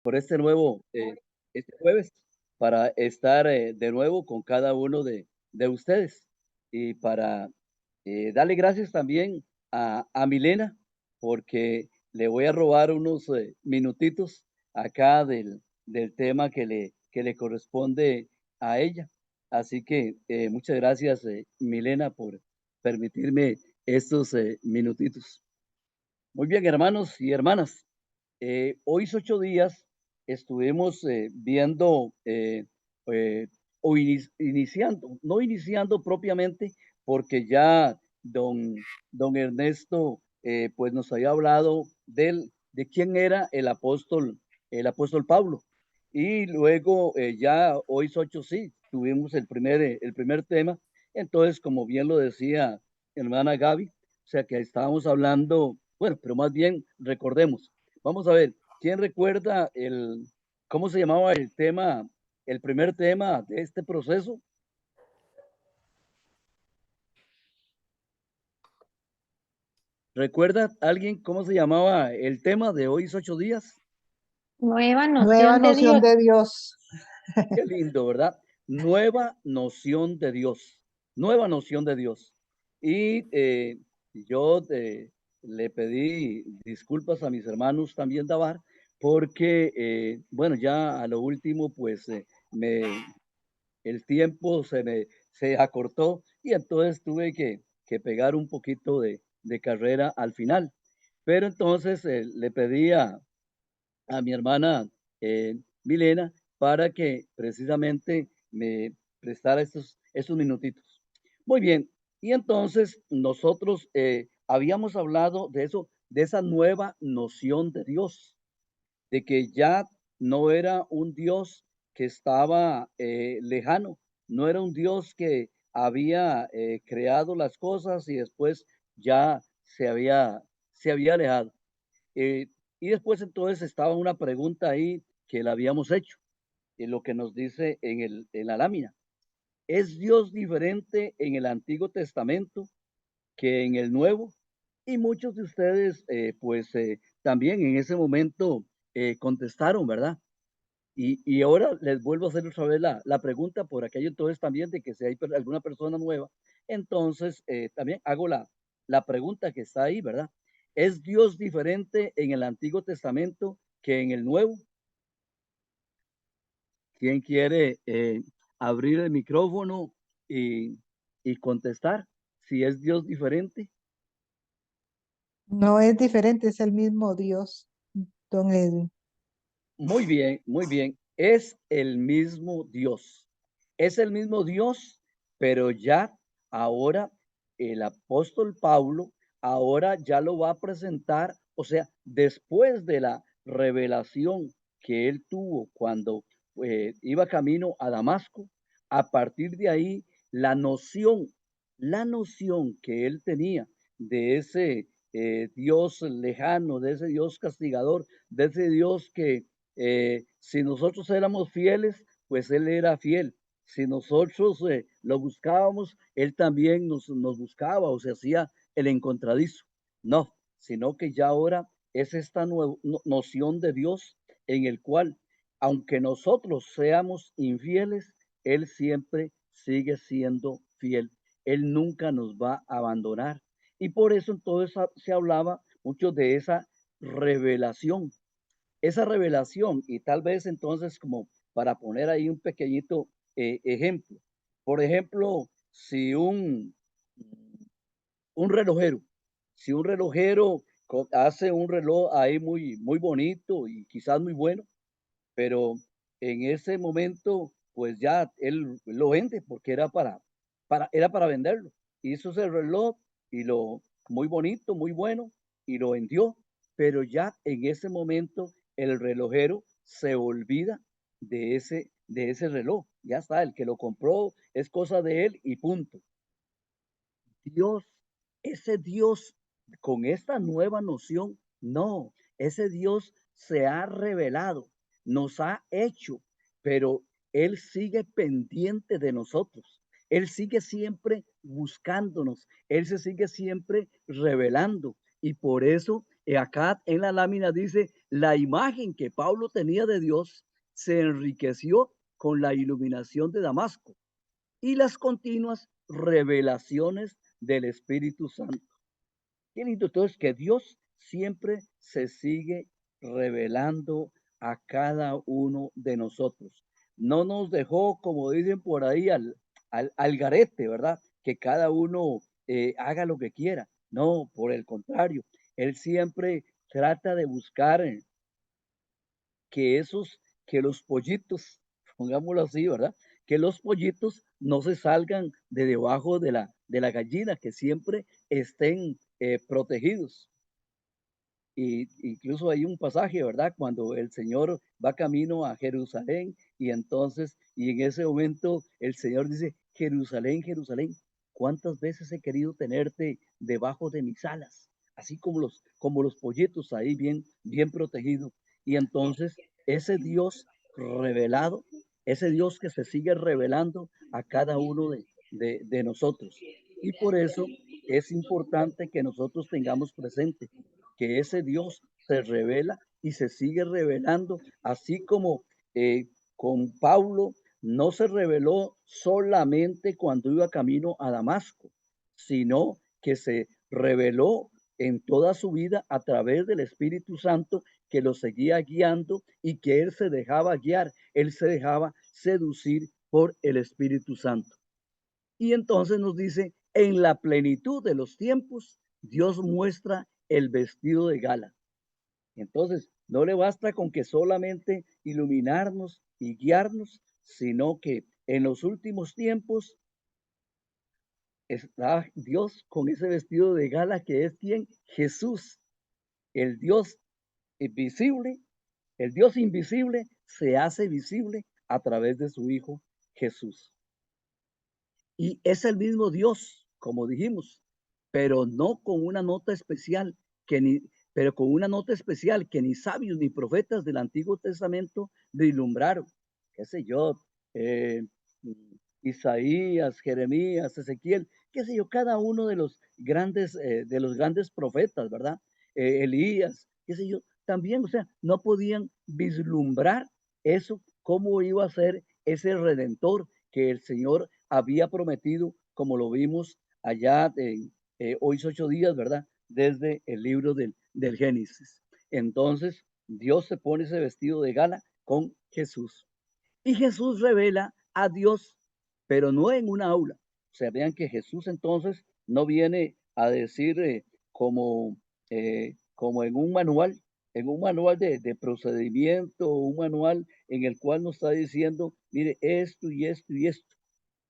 por este jueves para estar de nuevo con cada uno de ustedes y para darle gracias también a Milena porque le voy a robar unos minutitos acá del tema que le corresponde a ella. Así que muchas gracias, Milena, por permitirme estos minutitos. Muy bien, hermanos y hermanas. Hoy 8 días estuvimos viendo eh, o iniciando, no iniciando propiamente, porque ya don Ernesto pues nos había hablado de quién era el apóstol Pablo. Y luego ya hoy 8 sí, tuvimos el primer tema. Entonces, como bien lo decía hermana Gaby, o sea que estábamos hablando, bueno, pero más bien recordemos. Vamos a ver, ¿quién recuerda cómo se llamaba el tema, el primer tema de este proceso? ¿Recuerda alguien cómo se llamaba el tema de hoy 8 días? Nueva Nueva noción de noción Dios. de Dios. Qué lindo, ¿verdad? Nueva noción de Dios, nueva noción de Dios. Y yo le pedí disculpas a mis hermanos también Dabar, porque, bueno, ya a lo último, pues el tiempo se acortó y entonces tuve que pegar un poquito de carrera al final. Pero entonces le pedí a mi hermana Milena para que precisamente me prestara estos minutitos. Muy bien, y entonces nosotros habíamos hablado de eso, de esa nueva noción de Dios, de que ya no era un Dios que estaba lejano, no era un Dios que había creado las cosas y después ya se había alejado. Eh, y después entonces estaba una pregunta ahí que la habíamos hecho, en lo que nos dice en la lámina. ¿Es Dios diferente en el Antiguo Testamento que en el Nuevo? Y muchos de ustedes, pues también en ese momento contestaron, ¿verdad? Y ahora les vuelvo a hacer otra vez la pregunta por aquello entonces también de que si hay alguna persona nueva, entonces también hago la pregunta que está ahí, ¿verdad? ¿Es Dios diferente en el Antiguo Testamento que en el Nuevo? ¿Quién quiere abrir el micrófono y, y contestar si es Dios diferente? No es diferente, es el mismo Dios, don Edwin. Muy bien, muy bien. Es el mismo Dios. Es el mismo Dios, pero ya ahora el apóstol Pablo ahora ya lo va a presentar, o sea, después de la revelación que él tuvo cuando iba camino a Damasco, a partir de ahí la noción que él tenía de ese Dios lejano, de ese Dios castigador, de ese Dios que si nosotros éramos fieles, pues Él era fiel. Si nosotros lo buscábamos, Él también nos buscaba o se hacía el encontradizo. No, sino que ya ahora es esta noción de Dios en el cual, aunque nosotros seamos infieles, Él siempre sigue siendo fiel. Él nunca nos va a abandonar. Y por eso entonces se hablaba mucho de esa revelación y tal vez entonces como para poner ahí un pequeñito ejemplo. Por ejemplo, si un relojero, si un relojero hace un reloj ahí muy bonito y quizás muy bueno, pero en ese momento pues ya él lo vende porque era para venderlo. Hizo ese reloj y lo muy bonito, muy bueno y lo vendió, pero ya en ese momento el relojero se olvida de ese reloj. Ya está, el que lo compró es cosa de él y punto. Dios, ese Dios con esta nueva noción, no, ese Dios se ha revelado, nos ha hecho, pero Él sigue pendiente de nosotros. Él sigue siempre buscándonos, Él se sigue siempre revelando y por eso acá en la lámina dice, la imagen que Pablo tenía de Dios se enriqueció con la iluminación de Damasco y las continuas revelaciones del Espíritu Santo. Qué lindo. Entonces, que Dios siempre se sigue revelando a cada uno de nosotros. No nos dejó, como dicen por ahí, al garete, ¿verdad? Que cada uno haga lo que quiera. No, por el contrario, Él siempre trata de buscar que los pollitos, pongámoslo así, ¿verdad? Que los pollitos no se salgan de debajo de la gallina, que siempre estén protegidos. Y incluso hay un pasaje, ¿verdad? Cuando el Señor va camino a Jerusalén y entonces, y en ese momento el Señor dice, Jerusalén, Jerusalén, ¿cuántas veces he querido tenerte debajo de mis alas? Así como los pollitos ahí bien protegidos. Y entonces ese Dios revelado, ese Dios que se sigue revelando a cada uno de nosotros. Y por eso es importante que nosotros tengamos presente que ese Dios se revela y se sigue revelando, así como con Pablo no se reveló solamente cuando iba camino a Damasco, sino que se reveló en toda su vida a través del Espíritu Santo que lo seguía guiando y que él se dejaba guiar, él se dejaba seducir por el Espíritu Santo. Y entonces nos dice, en la plenitud de los tiempos, Dios muestra el vestido de gala. Entonces, no le basta con que solamente iluminarnos y guiarnos, sino que en los últimos tiempos está Dios con ese vestido de gala que es quien Jesús, el Dios invisible, el Dios invisible se hace visible a través de su Hijo Jesús. Y es el mismo Dios, como dijimos, pero no con una nota especial, pero con una nota especial que ni sabios ni profetas del Antiguo Testamento vislumbraron. Qué sé yo, eh, Isaías, Jeremías, Ezequiel, qué sé yo, cada uno de los grandes profetas, ¿verdad? Elías, qué sé yo, también, o sea, no podían vislumbrar eso, cómo iba a ser ese redentor que el Señor había prometido, como lo vimos allá en hoy 8 días, ¿verdad? Desde el libro del Génesis. Entonces, Dios se pone ese vestido de gala con Jesús. Y Jesús revela a Dios, pero no en una aula. O sea, vean que Jesús entonces no viene a decir como en un manual de procedimiento, un manual en el cual nos está diciendo, mire, esto y esto y esto,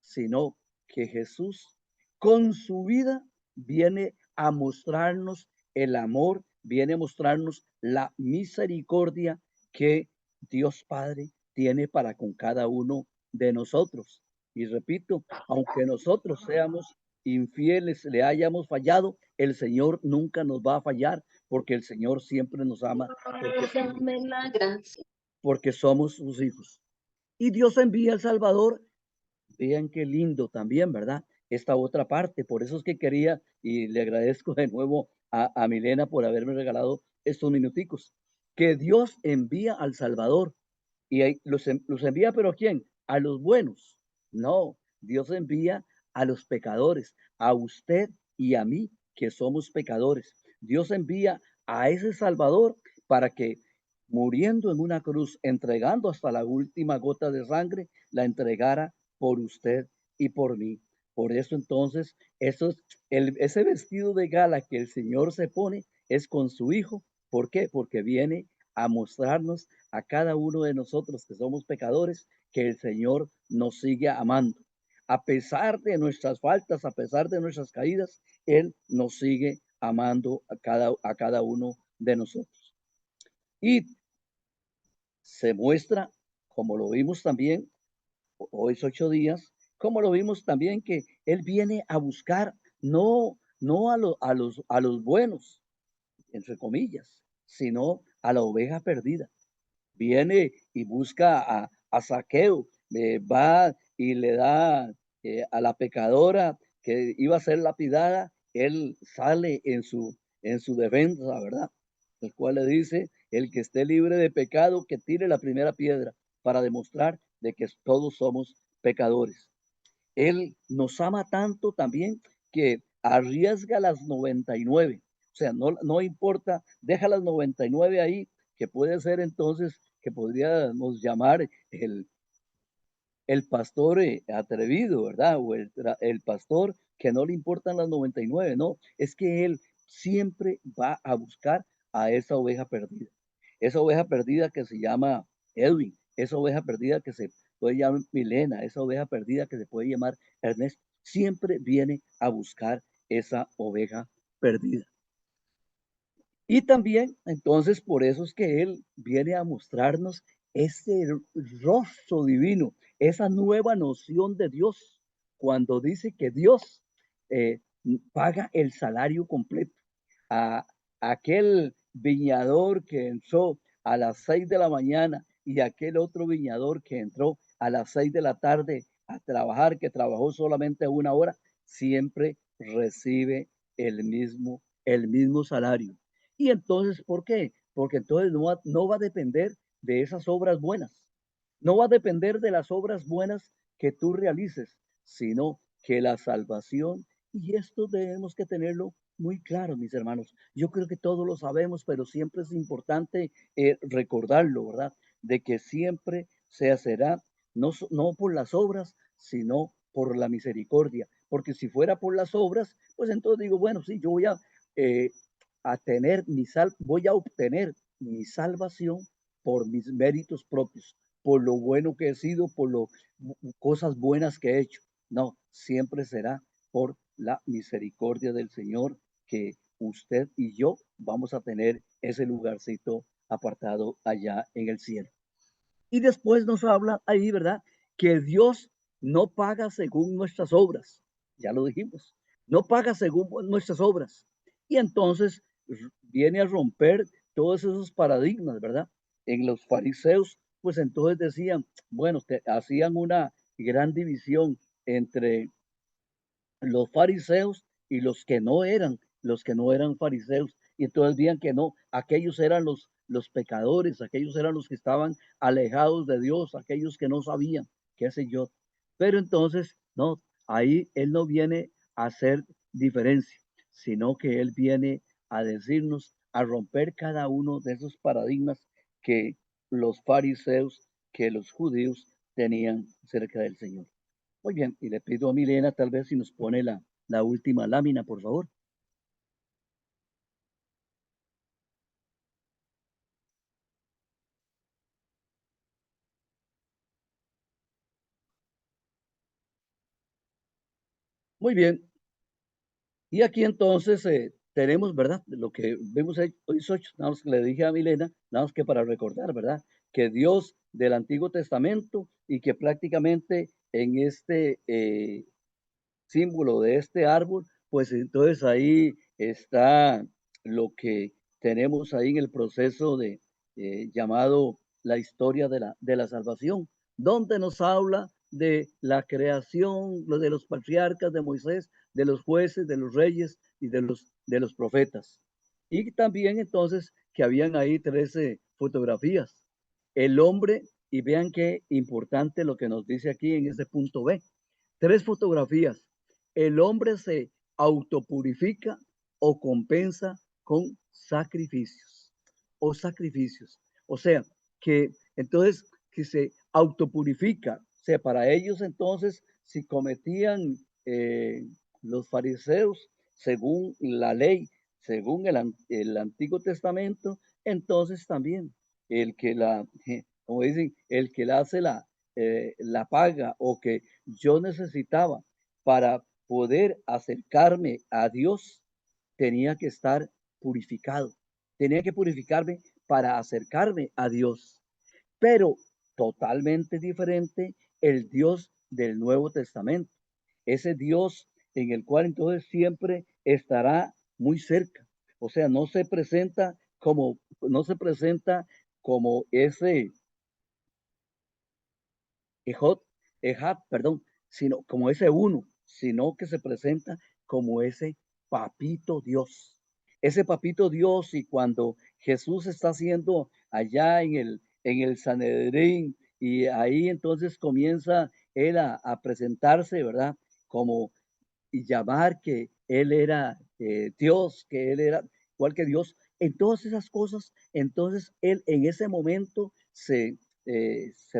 sino que Jesús con su vida viene a mostrarnos el amor, viene a mostrarnos la misericordia que Dios Padre tiene para con cada uno de nosotros. Y repito, aunque nosotros seamos infieles, le hayamos fallado, el Señor nunca nos va a fallar porque el Señor siempre nos ama porque somos sus hijos. Y Dios envía al Salvador. Vean qué lindo también, ¿verdad? Esta otra parte. Por eso es que quería y le agradezco de nuevo a Milena por haberme regalado estos minuticos. Que Dios envía al Salvador y los envía, pero ¿a quién? A los buenos. No, Dios envía a los pecadores, a usted y a mí que somos pecadores. Dios envía a ese Salvador para que muriendo en una cruz, entregando hasta la última gota de sangre, la entregara por usted y por mí. Por eso entonces, ese vestido de gala que el Señor se pone es con su Hijo. ¿Por qué? Porque viene a mostrarnos a cada uno de nosotros que somos pecadores que el Señor nos sigue amando. A pesar de nuestras faltas, a pesar de nuestras caídas, Él nos sigue amando a cada uno de nosotros. Y se muestra, como lo vimos también hoy es 8 días, como lo vimos también que Él viene a buscar no a los buenos, entre comillas, sino a la oveja perdida. Viene y busca a Zaqueo, va y le da a la pecadora que iba a ser lapidada, él sale en su defensa, ¿verdad? el cual le dice, el que esté libre de pecado, que tire la primera piedra, para demostrar de que todos somos pecadores. Él nos ama tanto también que arriesga las 99. O sea, no importa, deja las 99 ahí, que puede ser entonces, que podríamos llamar el pastor atrevido, ¿verdad? O el pastor que no le importan las 99. No, es que él siempre va a buscar a esa oveja perdida. Esa oveja perdida que se llama Edwin, esa oveja perdida que se puede llamar Milena, esa oveja perdida que se puede llamar Ernesto, siempre viene a buscar esa oveja perdida. Y también, entonces, por eso es que Él viene a mostrarnos ese rostro divino, esa nueva noción de Dios, cuando dice que Dios eh, paga el salario completo. A aquel viñador que entró a las 6 de la mañana y aquel otro viñador que entró a las 6 de la tarde a trabajar, que trabajó solamente una hora, siempre recibe el mismo salario. Y entonces, ¿por qué? Porque entonces no va a depender de esas obras buenas, no va a depender de las obras buenas que tú realices, sino que la salvación, y esto debemos que tenerlo muy claro, mis hermanos. Yo creo que todos lo sabemos, pero siempre es importante recordarlo, ¿verdad? De que siempre se hacerá no por las obras, sino por la misericordia. Porque si fuera por las obras, pues entonces digo, bueno, sí, yo eh, voy a obtener mi salvación por mis méritos propios, por lo bueno que he sido, por las cosas buenas que he hecho. No, siempre será por la misericordia del Señor que usted y yo vamos a tener ese lugarcito apartado allá en el cielo. Y después nos habla ahí, ¿verdad? Que Dios no paga según nuestras obras. Ya lo dijimos. No paga según nuestras obras. Y entonces viene a romper todos esos paradigmas, ¿verdad? En los fariseos, pues entonces decían, bueno, hacían una gran división entre los fariseos y los que no eran fariseos. Y entonces veían que no, aquellos eran los pecadores, aquellos eran los que estaban alejados de Dios, aquellos que no sabían, qué sé yo. Pero entonces, no, ahí Él no viene a hacer diferencia, sino que Él viene a decirnos, a romper cada uno de esos paradigmas que los fariseos, que los judíos tenían cerca del Señor. Muy bien, y le pido a Milena tal vez si nos pone la última lámina, por favor. Muy bien, y aquí entonces tenemos, ¿verdad? Lo que vemos hoy es 8, nada más que le dije a Milena, nada más que para recordar, ¿verdad? Que Dios del Antiguo Testamento y que prácticamente en este símbolo de este árbol, pues entonces ahí está lo que tenemos ahí en el proceso llamado la historia de la salvación, donde nos habla de la creación, lo de los patriarcas de Moisés, de los jueces, de los reyes y de los profetas. Y también entonces que habían ahí 13 fotografías. El hombre, y vean qué importante lo que nos dice aquí en ese punto B, 3 fotografías. El hombre se autopurifica o compensa con sacrificios o sacrificios. O sea, que entonces que se autopurifica. O sea, para ellos entonces, si cometían los fariseos según la ley, según el Antiguo Testamento, entonces también el que como dicen, el que la hace la paga o que yo necesitaba para poder acercarme a Dios, tenía que estar purificado, tenía que purificarme para acercarme a Dios. Pero totalmente diferente el Dios del Nuevo Testamento, ese Dios en el cual entonces siempre estará muy cerca. O sea, no se presenta como ese perdón, sino como ese uno, sino que se presenta como ese papito Dios. ese papito Dios, y cuando Jesús está haciendo allá en el Sanedrín, y ahí entonces comienza él a presentarse, ¿verdad? Como y llamar que él era Dios, que él era igual que Dios, en todas esas cosas, entonces él en ese momento se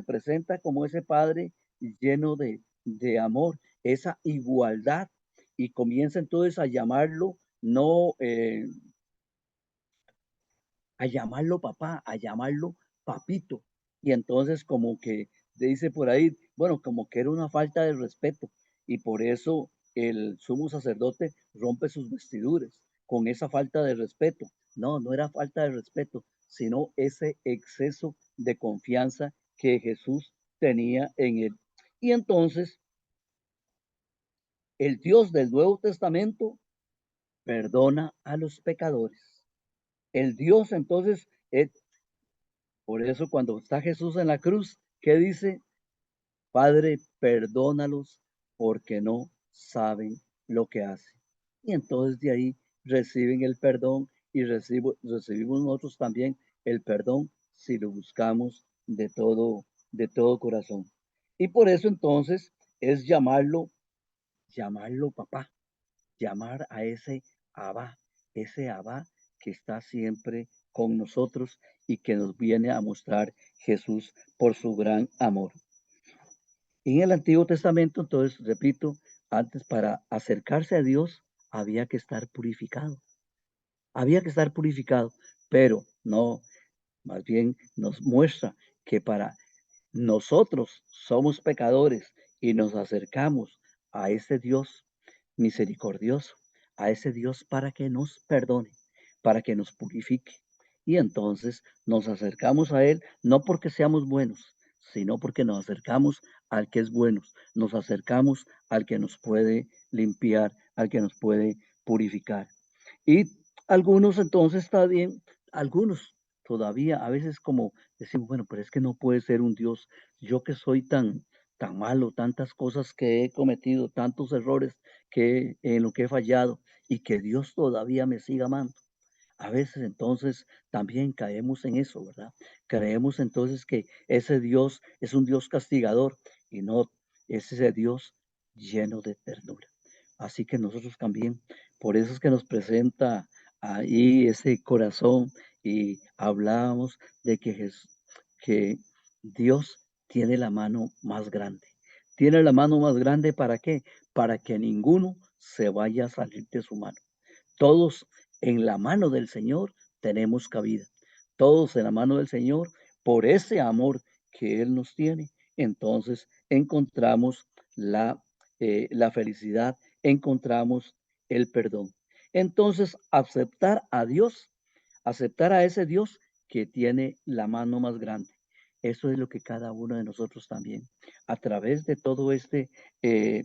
presenta como ese Padre lleno de amor, esa igualdad, y comienza entonces a llamarlo, no a llamarlo papá, a llamarlo papito. Y entonces como que dice por ahí, bueno, como que era una falta de respeto. Y por eso el sumo sacerdote rompe sus vestiduras con esa falta de respeto. No, no era falta de respeto, sino ese exceso de confianza que Jesús tenía en él. Y entonces el Dios del Nuevo Testamento perdona a los pecadores. El Dios entonces por eso cuando está Jesús en la cruz, ¿qué dice? Padre, perdónalos porque no saben lo que hacen. Y entonces de ahí reciben el perdón y recibimos nosotros también el perdón si lo buscamos de todo corazón. Y por eso entonces es llamarlo papá, llamar a ese Abba que está siempre con nosotros y que nos viene a mostrar Jesús por su gran amor. En el Antiguo Testamento, entonces, repito, antes para acercarse a Dios había que estar purificado, pero no, más bien nos muestra que para nosotros somos pecadores y nos acercamos a ese Dios misericordioso, a ese Dios para que nos perdone, para que nos purifique. Y entonces nos acercamos a Él no porque seamos buenos, sino porque nos acercamos al que es bueno, nos acercamos al que nos puede limpiar, al que nos puede purificar. Y algunos entonces está bien, algunos todavía a veces como decimos, bueno, pero es que no puede ser un Dios, yo que soy tan malo, tantas cosas que he cometido, tantos errores en lo que he fallado y que Dios todavía me siga amando. A veces entonces también caemos en eso, ¿verdad? Creemos entonces que ese Dios es un Dios castigador y no es ese Dios lleno de ternura. Así que nosotros también, por eso es que nos presenta ahí ese corazón y hablamos de que Dios tiene la mano más grande. Tiene la mano más grande ¿para qué? Para que ninguno se vaya a salir de su mano. Todos en la mano del Señor tenemos cabida. Todos en la mano del Señor, por ese amor que Él nos tiene, entonces encontramos la felicidad, encontramos el perdón. Entonces, aceptar a ese Dios que tiene la mano más grande. Eso es lo que cada uno de nosotros también, a través de todo este eh,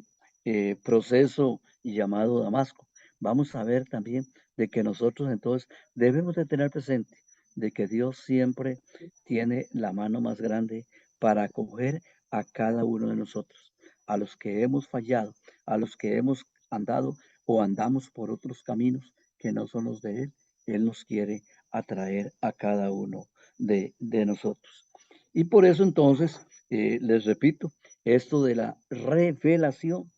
proceso llamado Damasco, vamos a ver también de que nosotros entonces debemos de tener presente de que Dios siempre tiene la mano más grande para acoger a cada uno de nosotros, a los que hemos fallado, a los que hemos andado o andamos por otros caminos que no son los de Él. Él nos quiere atraer a cada uno de nosotros. Y por eso entonces, les repito, esto de la revelación,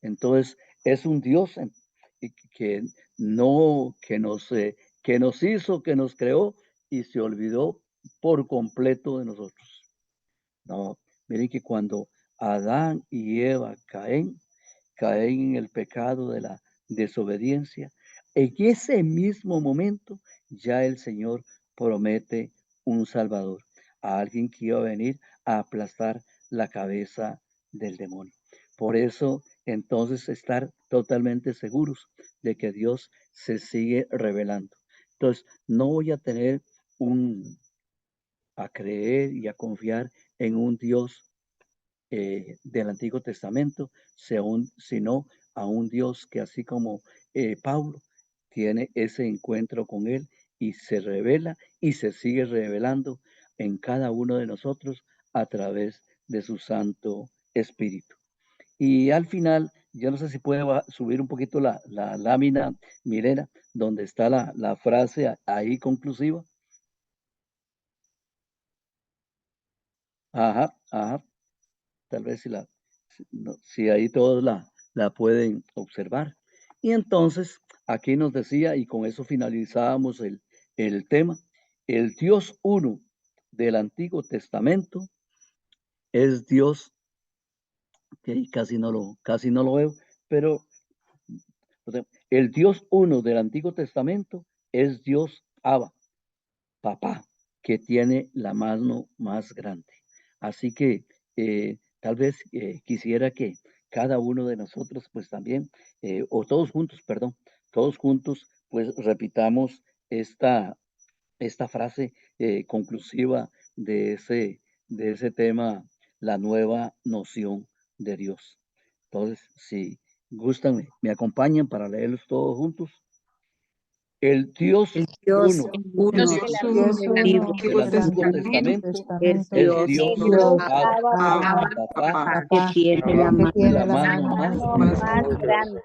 entonces es un Dios que no, que nos hizo, que nos creó y se olvidó por completo de nosotros. No, miren que cuando Adán y Eva caen en el pecado de la desobediencia, en ese mismo momento ya el Señor promete un Salvador, a alguien que iba a venir a aplastar la cabeza del demonio. Por eso, entonces, estar totalmente seguros de que Dios se sigue revelando. Entonces, no voy a tener a creer y a confiar en un Dios del Antiguo Testamento, sino a un Dios que así como Pablo tiene ese encuentro con él y se revela y se sigue revelando en cada uno de nosotros a través de su Santo Espíritu. Y al final yo no sé si puede subir un poquito la lámina, Milena, donde está la frase ahí conclusiva. Ajá, ajá. Tal vez si ahí todos la pueden observar. Y entonces, aquí nos decía, y con eso finalizábamos el tema, el Dios uno del Antiguo Testamento es Dios, que ahí casi no lo veo, pero o sea, el Dios uno del Antiguo Testamento es Dios Abba, papá, que tiene la mano más grande. Así que tal vez quisiera que cada uno de nosotros, pues también, o todos juntos, perdón, todos juntos, pues repitamos esta frase conclusiva de ese tema, la nueva noción de Dios. Entonces, si gustan, me acompañan para leerlos todos juntos. El Dios El Dios uno uno El del Dios Antiguo uno del del Antiguo Antiguo Testamento Testamento es Testamento es Dios Dios Dios Abba, Abba, Papá, que papá, tiene la que mano tiene la la mano mano más más grande.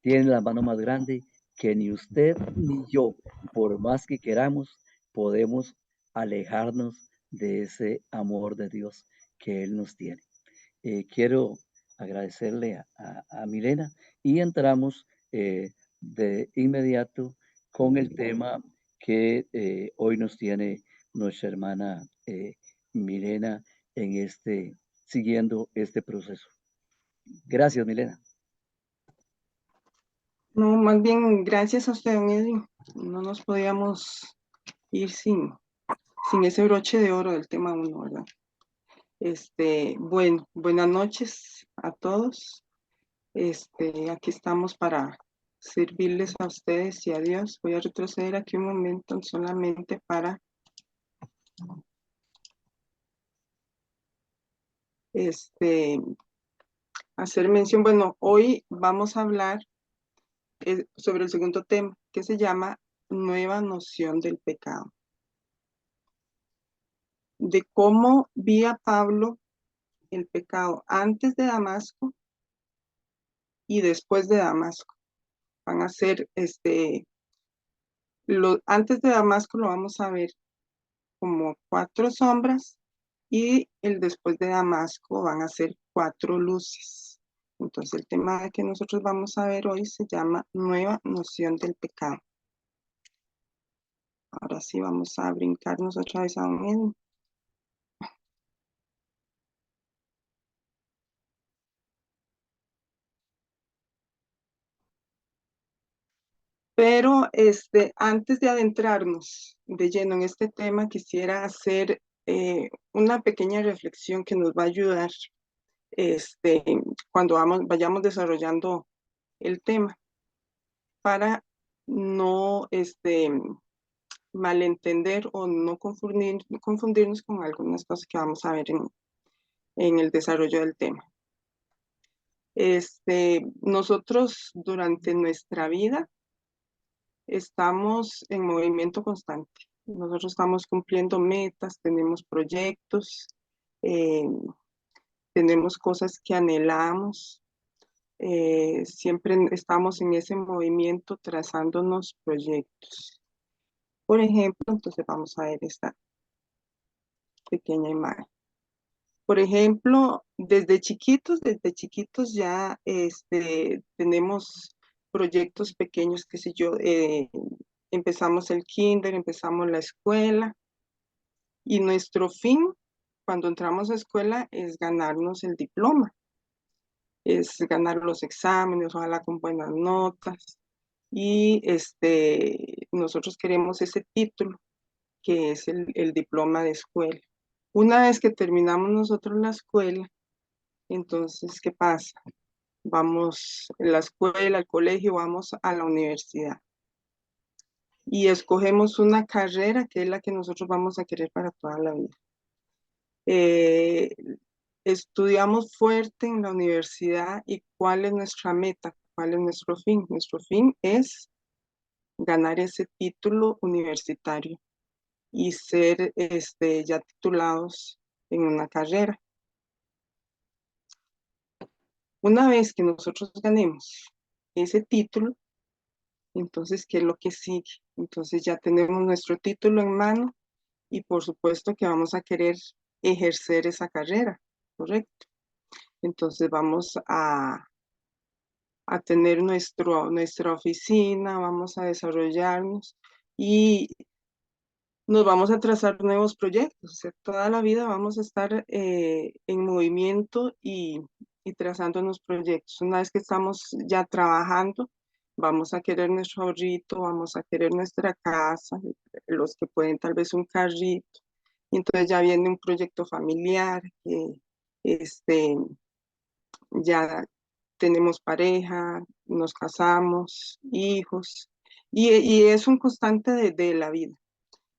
Tiene la mano más grande que ni usted ni yo, por más que queramos, podemos alejarnos de ese amor de Dios que Él nos tiene. Quiero agradecerle a Milena y entramos de inmediato con el tema que hoy nos tiene nuestra hermana Milena siguiendo este proceso. Gracias, Milena. No, más bien gracias a usted, don Edwin. No nos podíamos ir sin ese broche de oro del tema 1, ¿verdad? Bueno, buenas noches a todos. Aquí estamos para servirles a ustedes y a Dios. Voy a retroceder aquí un momento solamente para hacer mención. Bueno, hoy vamos a hablar sobre el segundo tema, que se llama Nueva noción del pecado. De cómo vía Pablo el pecado antes de Damasco y después de Damasco. Van a ser, antes de Damasco lo vamos a ver como 4 sombras y el después de Damasco van a ser 4 luces. Entonces el tema que nosotros vamos a ver hoy se llama Nueva noción del pecado. Ahora sí vamos a brincarnos otra vez a un mismo. Pero antes de adentrarnos de lleno en este tema, quisiera hacer una pequeña reflexión que nos va a ayudar cuando vayamos desarrollando el tema, para no malentender o no confundirnos con algunas cosas que vamos a ver en el desarrollo del tema. Nosotros durante nuestra vida estamos en movimiento constante. Nosotros estamos cumpliendo metas, tenemos proyectos, tenemos cosas que anhelamos. Siempre estamos en ese movimiento trazándonos proyectos. Por ejemplo, entonces vamos a ver esta pequeña imagen. Por ejemplo, desde chiquitos ya tenemos proyectos pequeños, qué sé yo, empezamos el kinder, empezamos la escuela y nuestro fin cuando entramos a escuela es ganarnos el diploma, es ganar los exámenes, ojalá con buenas notas y nosotros queremos ese título que es el diploma de escuela. Una vez que terminamos nosotros la escuela, entonces, ¿qué pasa? Vamos a la escuela, al colegio, vamos a la universidad. Y escogemos una carrera que es la que nosotros vamos a querer para toda la vida. Estudiamos fuerte en la universidad y ¿cuál es nuestra meta? ¿Cuál es nuestro fin? Nuestro fin es ganar ese título universitario y ser ya titulados en una carrera. Una vez que nosotros ganemos ese título, entonces, ¿qué es lo que sigue? Entonces ya tenemos nuestro título en mano y por supuesto que vamos a querer ejercer esa carrera, ¿correcto? Entonces vamos a tener nuestra oficina, vamos a desarrollarnos y nos vamos a trazar nuevos proyectos. O sea, toda la vida vamos a estar en movimiento y trazando nuevos proyectos. Una vez que estamos ya trabajando, vamos a querer nuestro ahorrito, vamos a querer nuestra casa, los que pueden tal vez un carrito. Y entonces ya viene un proyecto familiar, este, ya tenemos pareja, nos casamos, hijos, y es un constante de la vida.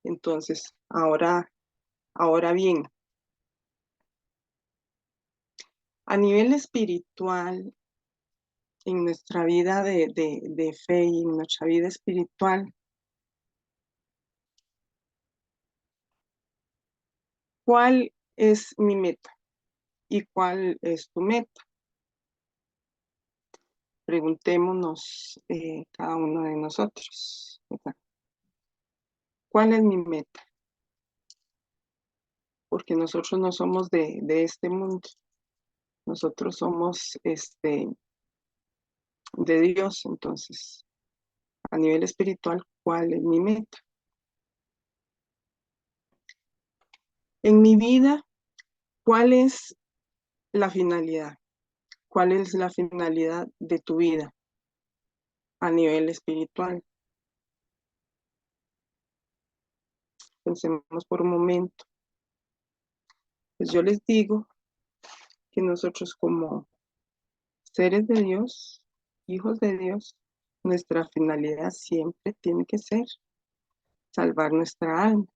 Entonces, ahora bien, a nivel espiritual, en nuestra vida de fe y en nuestra vida espiritual, ¿cuál es mi meta y cuál es tu meta? Preguntémonos cada uno de nosotros, ¿verdad? ¿Cuál es mi meta? Porque nosotros no somos de este mundo, nosotros somos de Dios, entonces, a nivel espiritual, ¿cuál es mi meta? En mi vida, ¿cuál es la finalidad? ¿Cuál es la finalidad de tu vida a nivel espiritual? Pensemos por un momento. Pues yo les digo que nosotros como seres de Dios, hijos de Dios, nuestra finalidad siempre tiene que ser salvar nuestra alma,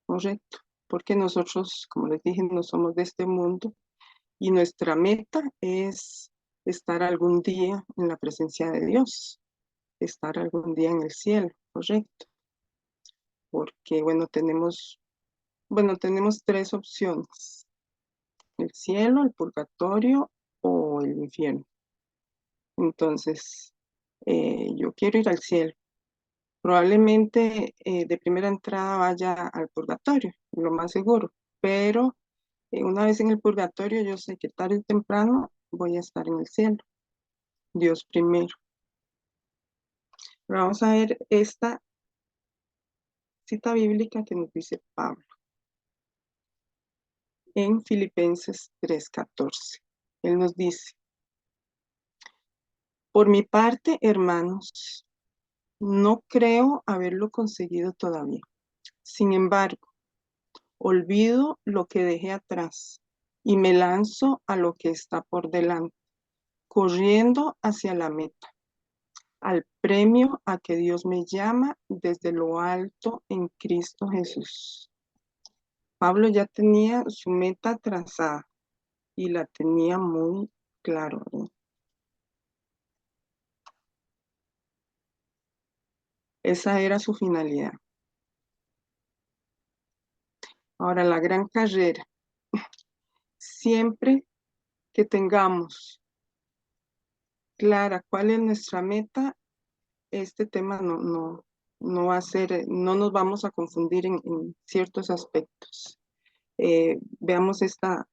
¿correcto? Porque nosotros, como les dije, no somos de este mundo y nuestra meta es estar algún día en la presencia de Dios, estar algún día en el cielo, ¿correcto? Porque, tenemos tres opciones: el cielo, el purgatorio o el infierno. Entonces, yo quiero ir al cielo. Probablemente de primera entrada vaya al purgatorio, lo más seguro, pero una vez en el purgatorio yo sé que tarde o temprano voy a estar en el cielo. Dios primero. Pero vamos a ver esta cita bíblica que nos dice Pablo en Filipenses 3:14. Él nos dice: por mi parte, hermanos, no creo haberlo conseguido todavía. Sin embargo, olvido lo que dejé atrás y me lanzo a lo que está por delante, corriendo hacia la meta, al premio a que Dios me llama desde lo alto en Cristo Jesús. Pablo ya tenía su meta trazada y la tenía muy claro, ¿eh? Esa era su finalidad. Ahora, la gran carrera. Siempre que tengamos clara cuál es nuestra meta, este tema no va a ser, no nos vamos a confundir en ciertos aspectos. Veamos esta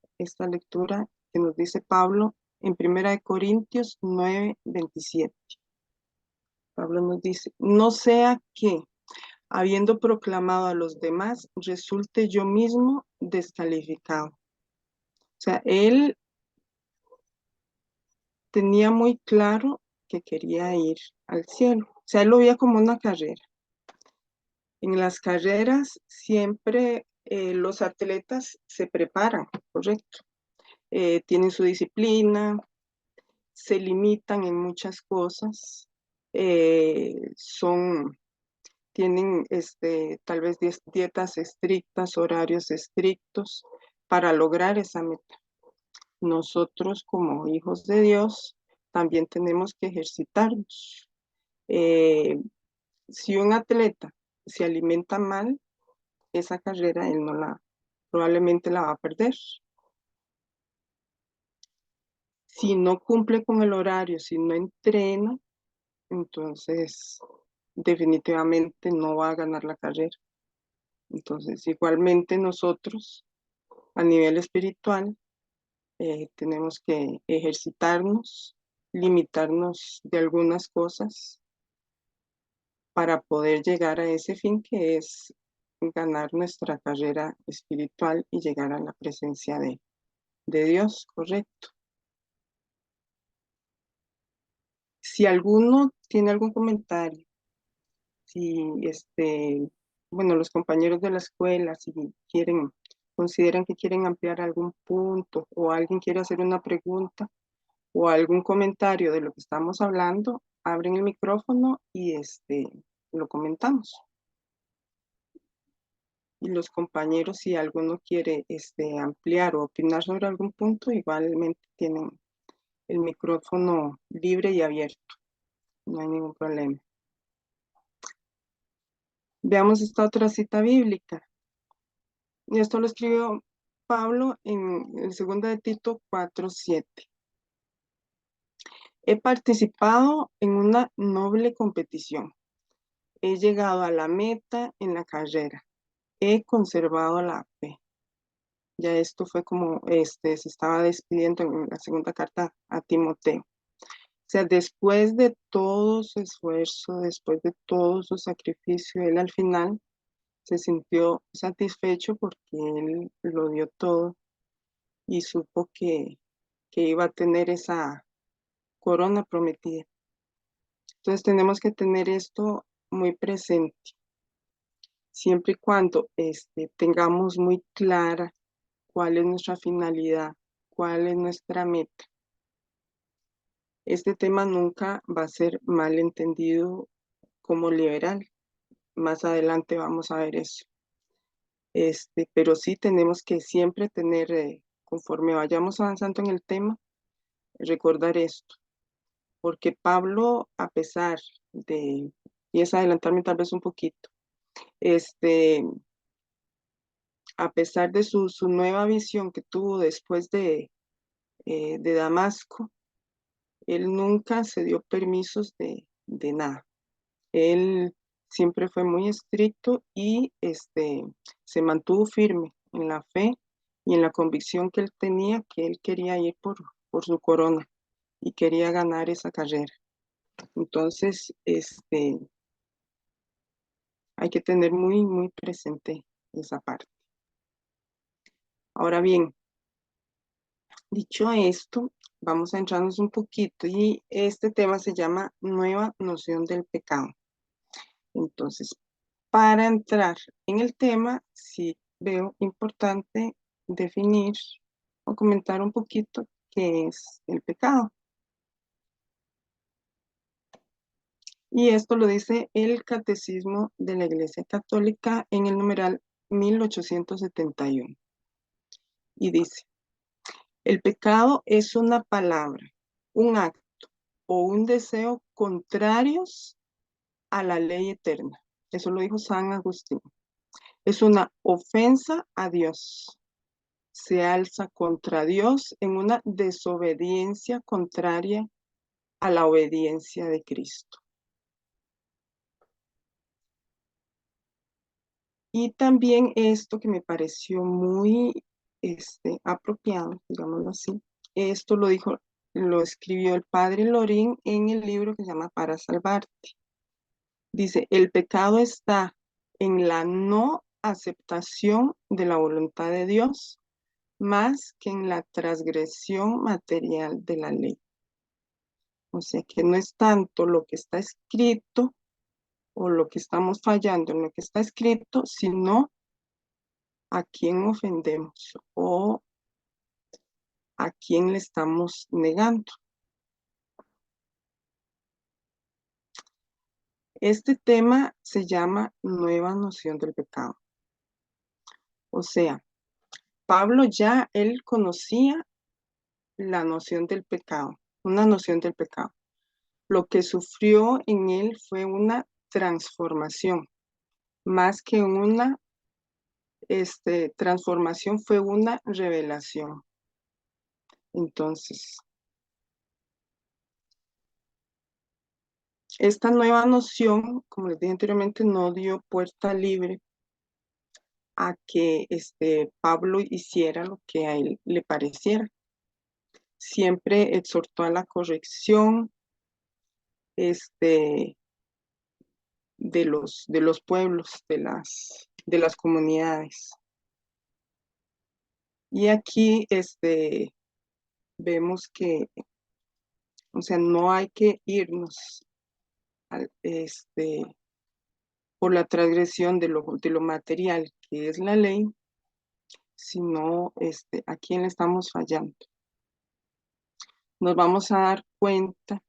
lectura que nos dice Pablo en 1 Corintios 9:27. Pablo nos dice: no sea que, habiendo proclamado a los demás, resulte yo mismo descalificado. O sea, él tenía muy claro que quería ir al cielo. O sea, él lo veía como una carrera. En las carreras siempre los atletas se preparan, ¿correcto? Tienen su disciplina, se limitan en muchas cosas, tienen tal vez dietas estrictas, horarios estrictos para lograr esa meta. Nosotros como hijos de Dios también tenemos que ejercitarnos. Si un atleta se alimenta mal, esa carrera él probablemente la va a perder. Si no cumple con el horario, si no entrena, entonces definitivamente no va a ganar la carrera. Entonces, igualmente nosotros a nivel espiritual tenemos que ejercitarnos, limitarnos de algunas cosas para poder llegar a ese fin que es ganar nuestra carrera espiritual y llegar a la presencia de Dios, correcto. Si alguno tiene algún comentario, si bueno, los compañeros de la escuela, si consideran que quieren ampliar algún punto o alguien quiere hacer una pregunta o algún comentario de lo que estamos hablando, abren el micrófono y lo comentamos. Y los compañeros, si alguno quiere ampliar o opinar sobre algún punto, igualmente tienen el micrófono libre y abierto. No hay ningún problema. Veamos esta otra cita bíblica. Y esto lo escribió Pablo en el 2 de Tito 4:7. He participado en una noble competición. He llegado a la meta en la carrera. He conservado la fe. Ya esto fue como se estaba despidiendo en la segunda carta a Timoteo. O sea, después de todo su esfuerzo, después de todo su sacrificio, él al final se sintió satisfecho porque él lo dio todo y supo que iba a tener esa corona prometida. Entonces tenemos que tener esto muy presente, siempre y cuando tengamos muy clara cuál es nuestra finalidad, cuál es nuestra meta. Este tema nunca va a ser mal entendido como liberal. Más adelante vamos a ver eso. Pero sí tenemos que siempre tener, conforme vayamos avanzando en el tema, recordar esto. Porque Pablo, a pesar de, y es adelantarme tal vez un poquito, a pesar de su nueva visión que tuvo después de Damasco, él nunca se dio permisos de nada. Él siempre fue muy estricto y se mantuvo firme en la fe y en la convicción que él tenía que él quería ir por su corona y quería ganar esa carrera. Entonces, hay que tener muy, muy presente esa parte. Ahora bien, dicho esto, vamos a entrarnos un poquito y este tema se llama nueva noción del pecado. Entonces, para entrar en el tema, sí veo importante definir o comentar un poquito qué es el pecado. Y esto lo dice el Catecismo de la Iglesia Católica en el numeral 1871. Y dice, el pecado es una palabra, un acto o un deseo contrarios a la ley eterna. Eso lo dijo San Agustín. Es una ofensa a Dios. Se alza contra Dios en una desobediencia contraria a la obediencia de Cristo. Y también esto que me pareció muy apropiado, digámoslo así, esto lo escribió el padre Lorín en el libro que se llama Para Salvarte. Dice, el pecado está en la no aceptación de la voluntad de Dios más que en la transgresión material de la ley. O sea que no es tanto lo que está escrito o lo que estamos fallando en lo que está escrito, sino a quién ofendemos o a quién le estamos negando. Este tema se llama nueva noción del pecado. O sea, Pablo ya él conocía la noción del pecado, una noción del pecado. Lo que sufrió en él fue una transformación, más que una transformación, fue una revelación. Entonces, Esta nueva noción, como les dije anteriormente, no dio puerta libre a que Pablo hiciera lo que a él le pareciera. Siempre exhortó a la corrección de los pueblos, de las comunidades. Y aquí vemos que, o sea, no hay que irnos al, por la transgresión de lo material, que es la ley, sino a quién le estamos fallando. Nos vamos a dar cuenta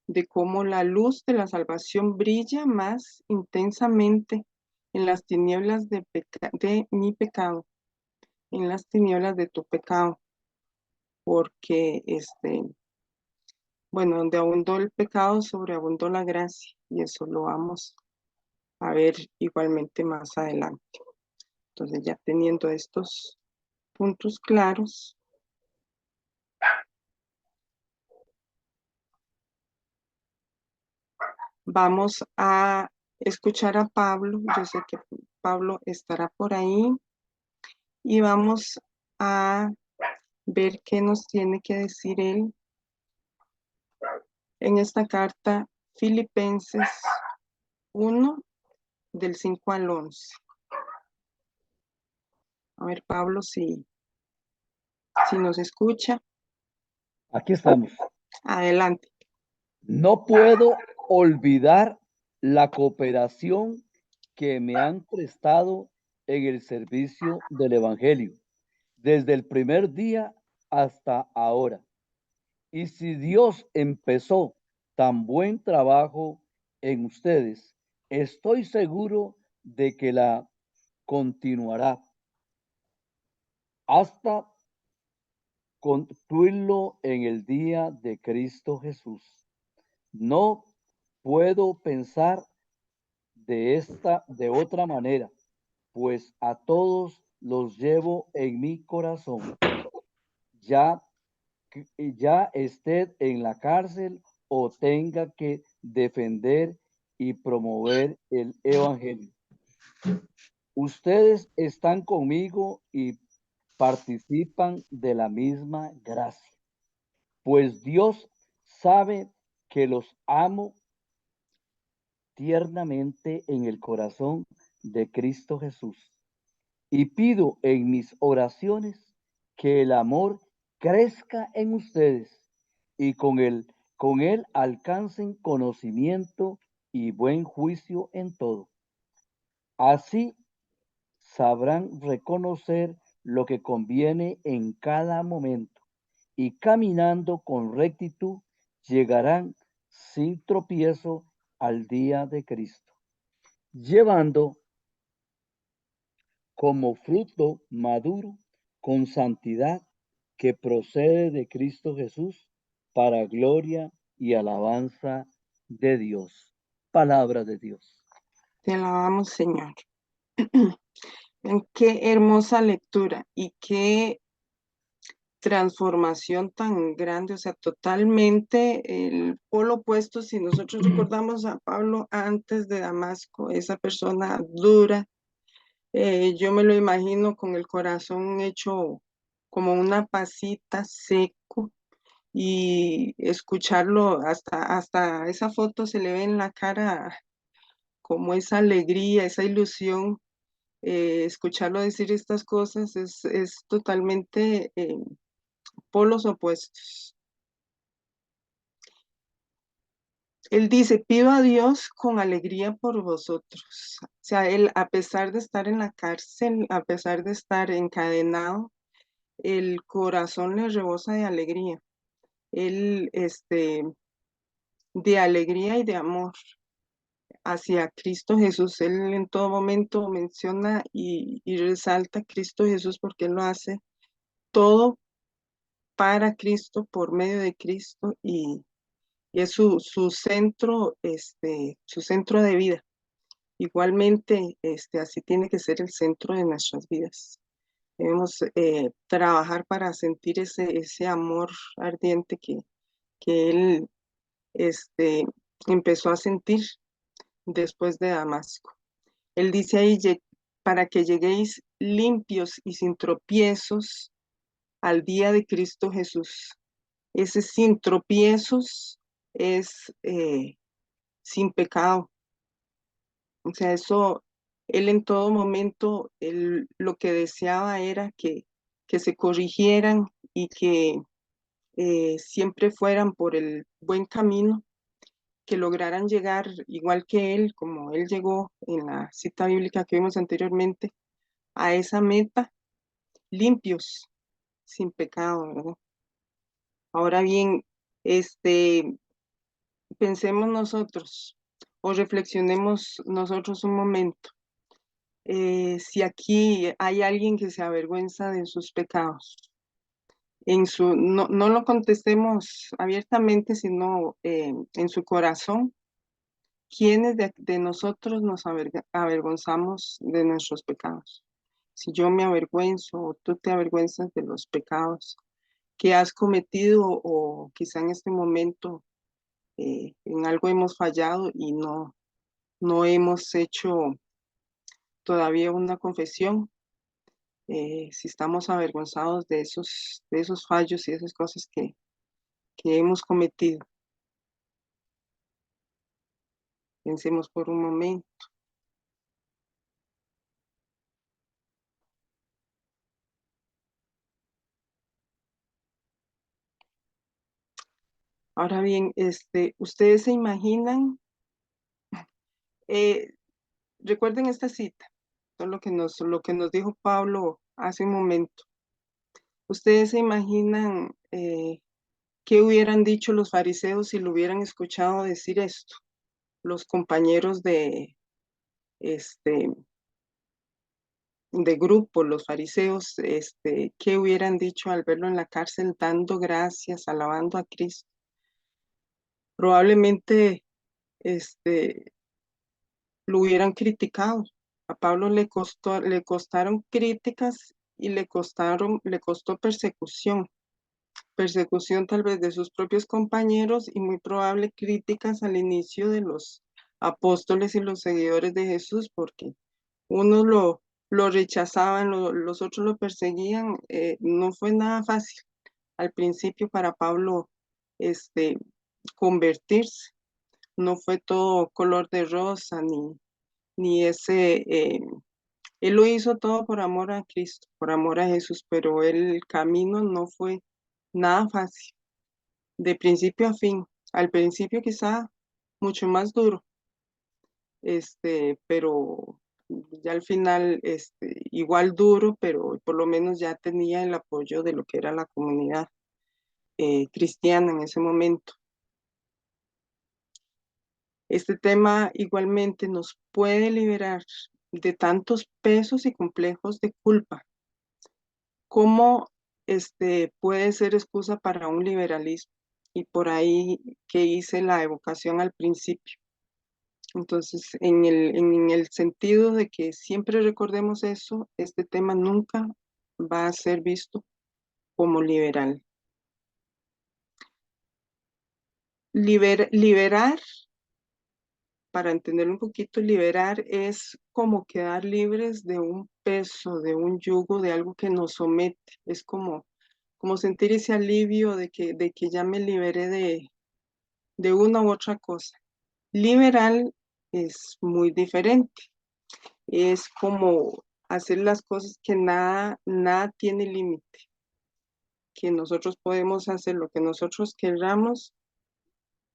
de cómo la luz de la salvación brilla más intensamente en las tinieblas de mi pecado, en las tinieblas de tu pecado, porque bueno, donde abundó el pecado, sobreabundó la gracia, y eso lo vamos a ver igualmente más adelante. Entonces, ya teniendo estos puntos claros, vamos a escuchar a Pablo. Yo sé que Pablo estará por ahí y vamos a ver qué nos tiene que decir él en esta carta Filipenses 1, del 5 al 11. A ver, Pablo, si nos escucha, Aquí estamos. adelante. No puedo olvidar la cooperación que me han prestado en el servicio del Evangelio, desde el primer día hasta ahora. Y si Dios empezó tan buen trabajo en ustedes, estoy seguro de que la continuará hasta concluirlo en el día de Cristo Jesús. No puedo pensar de otra manera, pues a todos los llevo en mi corazón, ya ya esté en la cárcel o tenga que defender y promover el evangelio. Ustedes están conmigo y participan de la misma gracia, pues Dios sabe que los amo tiernamente en el corazón de Cristo Jesús. Y pido en mis oraciones que el amor crezca en ustedes y con él alcancen conocimiento y buen juicio en todo. Así sabrán reconocer lo que conviene en cada momento y caminando con rectitud llegarán sin tropiezo al día de Cristo, llevando como fruto maduro con santidad que procede de Cristo Jesús para gloria y alabanza de Dios. Palabra de Dios. Te alabamos, Señor. Qué hermosa lectura y qué transformación tan grande, o sea, totalmente el polo opuesto. Si nosotros recordamos a Pablo antes de Damasco, esa persona dura, yo me lo imagino con el corazón hecho como una pasita, seco, y escucharlo, hasta esa foto se le ve en la cara como esa alegría, esa ilusión. Escucharlo decir estas cosas es totalmente polos opuestos. Él dice, pido a Dios con alegría por vosotros. O sea, él, a pesar de estar en la cárcel, a pesar de estar encadenado, el corazón le rebosa de alegría. Él, de alegría y de amor hacia Cristo Jesús. Él en todo momento menciona y resalta a Cristo Jesús porque él lo hace todo para Cristo, por medio de Cristo, y es su centro, su centro de vida. Igualmente, así tiene que ser el centro de nuestras vidas. Debemos trabajar para sentir ese amor ardiente que Él empezó a sentir después de Damasco. Él dice ahí, para que lleguéis limpios y sin tropiezos al día de Cristo Jesús. Ese sin tropiezos es sin pecado. O sea, eso, él en todo momento, él, lo que deseaba era que se corrigieran y que siempre fueran por el buen camino, que lograran llegar igual que él, como él llegó en la cita bíblica que vimos anteriormente, a esa meta limpios, sin pecado, ¿verdad? Ahora bien, pensemos nosotros o reflexionemos nosotros un momento. Si aquí hay alguien que se avergüenza de sus pecados, no lo contestemos abiertamente, sino en su corazón, ¿quiénes de nosotros nos avergonzamos de nuestros pecados? Si yo me avergüenzo o tú te avergüenzas de los pecados que has cometido o quizá en este momento en algo hemos fallado y no hemos hecho todavía una confesión, si estamos avergonzados de esos fallos y esas cosas que hemos cometido. Pensemos por un momento. Ahora bien, ustedes se imaginan, eh, recuerden esta cita, lo que nos dijo Pablo hace un momento. Ustedes se imaginan qué hubieran dicho los fariseos si lo hubieran escuchado decir esto, los compañeros de grupo, los fariseos, qué hubieran dicho al verlo en la cárcel dando gracias, alabando a Cristo. Probablemente, lo hubieran criticado. A Pablo le costaron críticas y le costó persecución. Persecución tal vez de sus propios compañeros y muy probable críticas al inicio de los apóstoles y los seguidores de Jesús, porque unos lo rechazaban, los otros lo perseguían. No fue nada fácil al principio para Pablo convertirse. No fue todo color de rosa, ni él lo hizo todo por amor a Cristo, por amor a Jesús, pero el camino no fue nada fácil, de principio a fin. Al principio quizá mucho más duro, pero ya al final, igual duro, pero por lo menos ya tenía el apoyo de lo que era la comunidad cristiana en ese momento. Este tema igualmente nos puede liberar de tantos pesos y complejos de culpa. ¿Cómo puede ser excusa para un liberalismo? Y por ahí que hice la evocación al principio. Entonces, en el sentido de que siempre recordemos eso, este tema nunca va a ser visto como liberal. Liberar, para entender un poquito, liberar es como quedar libres de un peso, de un yugo, de algo que nos somete. Es como sentir ese alivio de que ya me liberé de una u otra cosa. Liberal es muy diferente. Es como hacer las cosas que nada tiene límite, que nosotros podemos hacer lo que nosotros queramos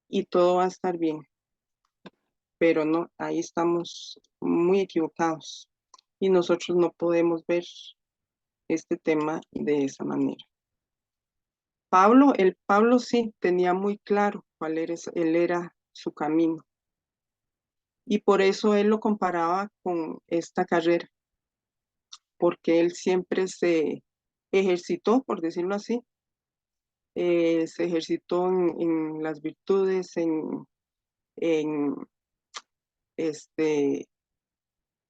y todo va a estar bien. Pero no, ahí estamos muy equivocados y nosotros no podemos ver este tema de esa manera. Pablo sí tenía muy claro él era su camino y por eso él lo comparaba con esta carrera, porque él siempre se ejercitó, por decirlo así, se ejercitó en las virtudes, en este,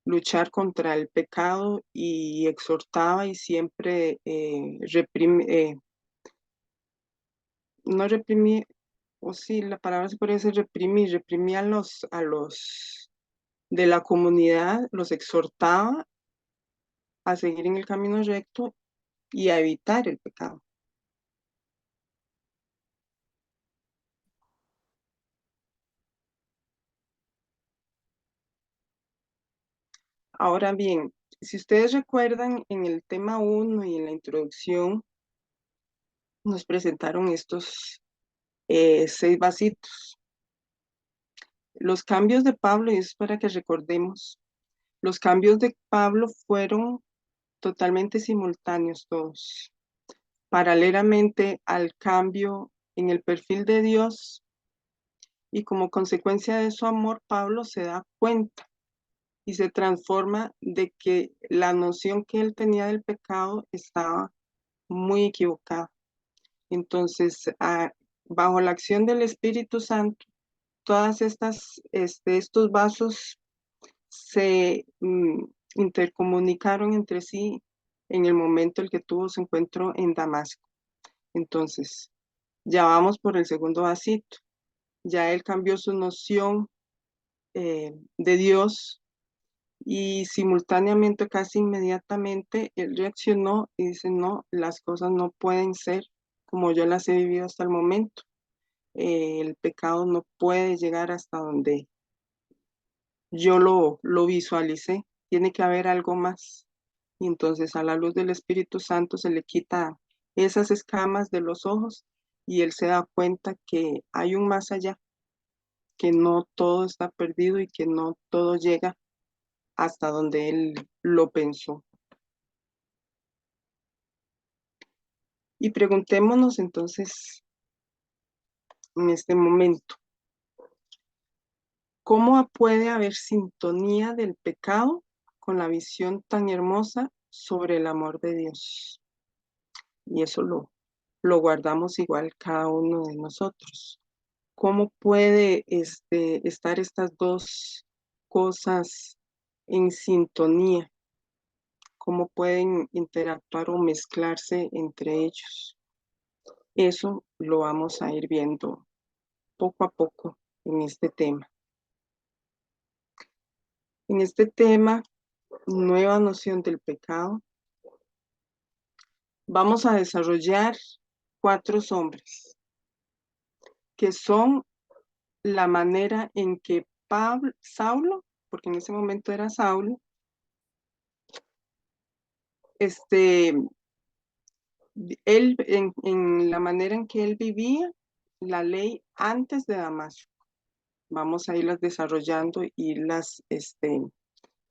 luchar contra el pecado y exhortaba y siempre no reprimía, o sí, la palabra se puede decir reprimir, reprimía a los de la comunidad, los exhortaba a seguir en el camino recto y a evitar el pecado. Ahora bien, si ustedes recuerdan, en el tema 1 y en la introducción, nos presentaron estos 6 vasitos. Los cambios de Pablo, y es para que recordemos, los cambios de Pablo fueron totalmente simultáneos todos. Paralelamente al cambio en el perfil de Dios y como consecuencia de su amor, Pablo se da cuenta y se transforma de que la noción que él tenía del pecado estaba muy equivocada. Entonces, bajo la acción del Espíritu Santo, todas estos vasos se intercomunicaron entre sí en el momento en que tuvo su encuentro en Damasco. Entonces, ya vamos por el segundo vasito. Ya él cambió su noción de Dios y simultáneamente, casi inmediatamente, él reaccionó y dice, no, las cosas no pueden ser como yo las he vivido hasta el momento. El pecado no puede llegar hasta donde yo lo visualicé, tiene que haber algo más. Y entonces a la luz del Espíritu Santo se le quita esas escamas de los ojos y él se da cuenta que hay un más allá, que no todo está perdido y que no todo llega hasta donde él lo pensó. Y preguntémonos entonces en este momento, ¿cómo puede haber sintonía del pecado con la visión tan hermosa sobre el amor de Dios? Y eso lo guardamos igual cada uno de nosotros. ¿Cómo puede estar estas dos cosas en sintonía? ¿Cómo pueden interactuar o mezclarse entre ellos? Eso lo vamos a ir viendo poco a poco en este tema. En este tema, nueva noción del pecado, vamos a desarrollar 4 sombras, que son la manera en que Saulo, porque en ese momento era Saulo, él, en la manera en que él vivía la ley antes de Damasco. Vamos a irlas desarrollando y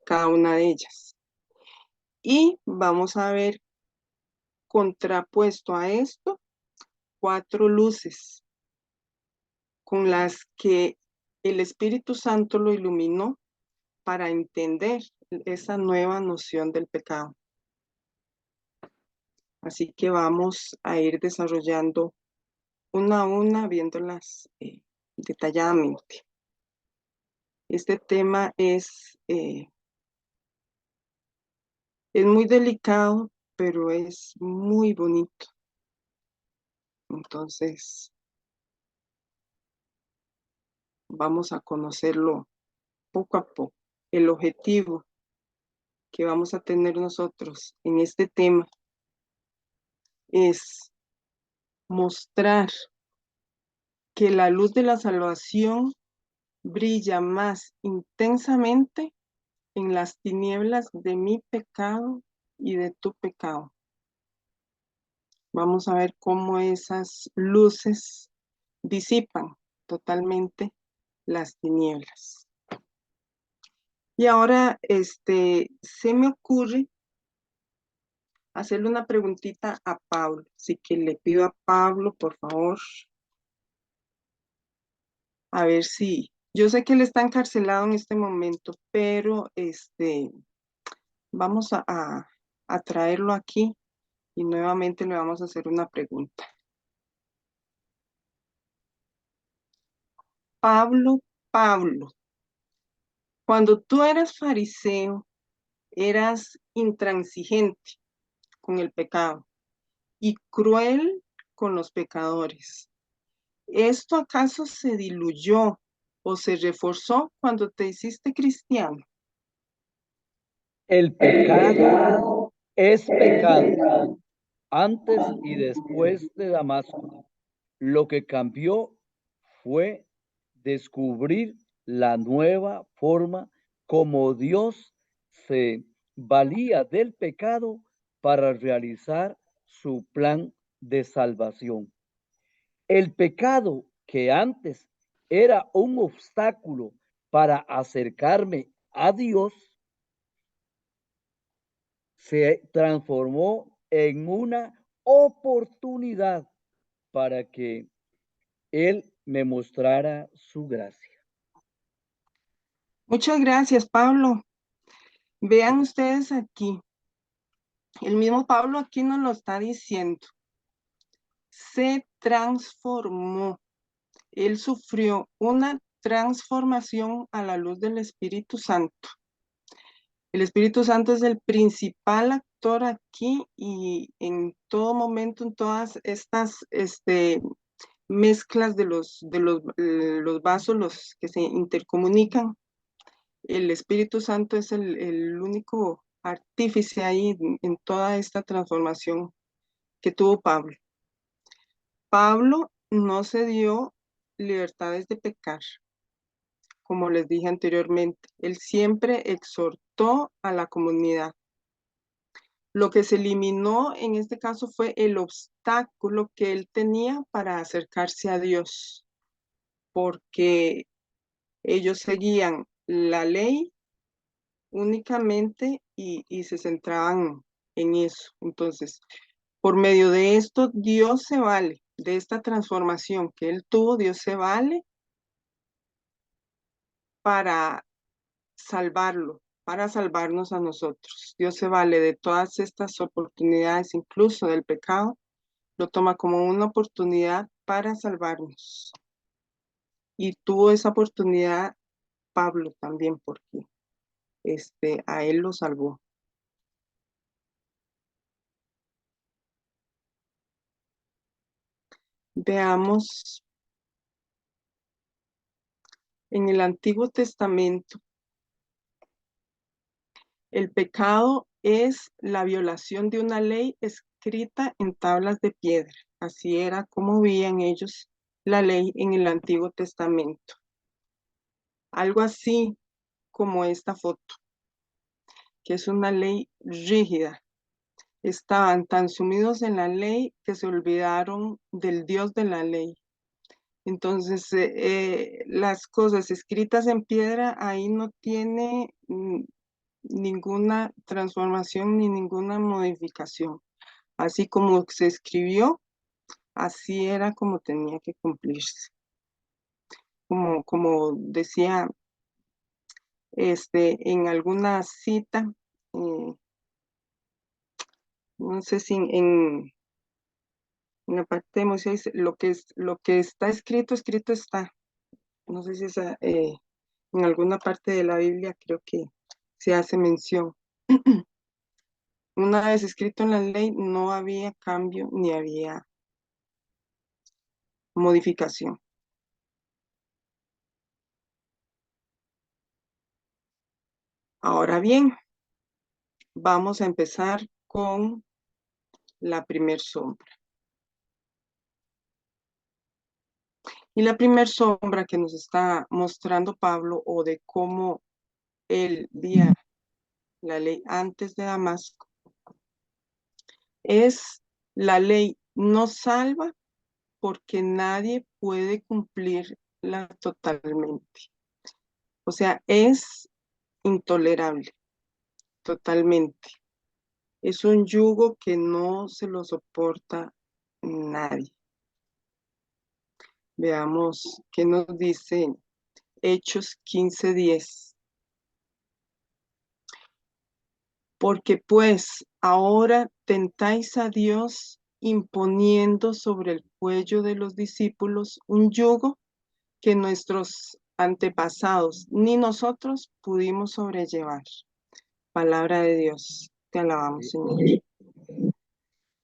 cada una de ellas. Y vamos a ver contrapuesto a esto 4 luces con las que el Espíritu Santo lo iluminó para entender esa nueva noción del pecado. Así que vamos a ir desarrollando una a una, viéndolas detalladamente. Este tema es muy delicado, pero es muy bonito. Entonces, vamos a conocerlo poco a poco. El objetivo que vamos a tener nosotros en este tema es mostrar que la luz de la salvación brilla más intensamente en las tinieblas de mi pecado y de tu pecado. Vamos a ver cómo esas luces disipan totalmente las tinieblas. Y ahora, se me ocurre hacerle una preguntita a Pablo. Así que le pido a Pablo, por favor, a ver si, yo sé que él está encarcelado en este momento, pero vamos a traerlo aquí y nuevamente le vamos a hacer una pregunta. Pablo, Pablo, cuando tú eras fariseo, eras intransigente con el pecado y cruel con los pecadores. ¿Esto acaso se diluyó o se reforzó cuando te hiciste cristiano? El pecado es pecado antes y después de Damasco. Lo que cambió fue descubrir la nueva forma como Dios se valía del pecado para realizar su plan de salvación. El pecado que antes era un obstáculo para acercarme a Dios se transformó en una oportunidad para que Él me mostrara su gracia. Muchas gracias, Pablo. Vean ustedes aquí, el mismo Pablo aquí nos lo está diciendo. Se transformó. Él sufrió una transformación a la luz del Espíritu Santo. El Espíritu Santo es el principal actor aquí y en todo momento, en todas estas mezclas de los vasos, los que se intercomunican, el Espíritu Santo es el único artífice ahí en toda esta transformación que tuvo Pablo. Pablo no se dio libertades de pecar, como les dije anteriormente. Él siempre exhortó a la comunidad. Lo que se eliminó en este caso fue el obstáculo que él tenía para acercarse a Dios, porque ellos seguían la ley únicamente y se centraban en eso. Entonces, por medio de esto, Dios se vale, de esta transformación que él tuvo, Dios se vale para salvarlo, para salvarnos a nosotros. Dios se vale de todas estas oportunidades, incluso del pecado, lo toma como una oportunidad para salvarnos. Y tuvo esa oportunidad Pablo también, porque a él lo salvó. Veamos en el Antiguo Testamento, el pecado es la violación de una ley escrita en tablas de piedra. Así era como veían ellos la ley en el Antiguo Testamento. Algo así como esta foto, que es una ley rígida. Estaban tan sumidos en la ley que se olvidaron del Dios de la ley. Entonces, las cosas escritas en piedra ahí no tiene ninguna transformación ni ninguna modificación. Así como se escribió, así era como tenía que cumplirse. Como decía en alguna cita, no sé si en la parte de Moisés, lo que está escrito, escrito está. No sé si en alguna parte de la Biblia creo que se hace mención. Una vez escrito en la ley, no había cambio ni había modificación. Ahora bien, vamos a empezar con la primer sombra. Y la primer sombra que nos está mostrando Pablo o de cómo él vía la ley antes de Damasco es la ley no salva porque nadie puede cumplirla totalmente. O sea, es intolerable totalmente. Es un yugo que no se lo soporta nadie. Veamos qué nos dice Hechos 15:10. Porque pues ahora tentáis a Dios imponiendo sobre el cuello de los discípulos un yugo que nuestros antepasados ni nosotros pudimos sobrellevar. Palabra de Dios, te alabamos, Señor. O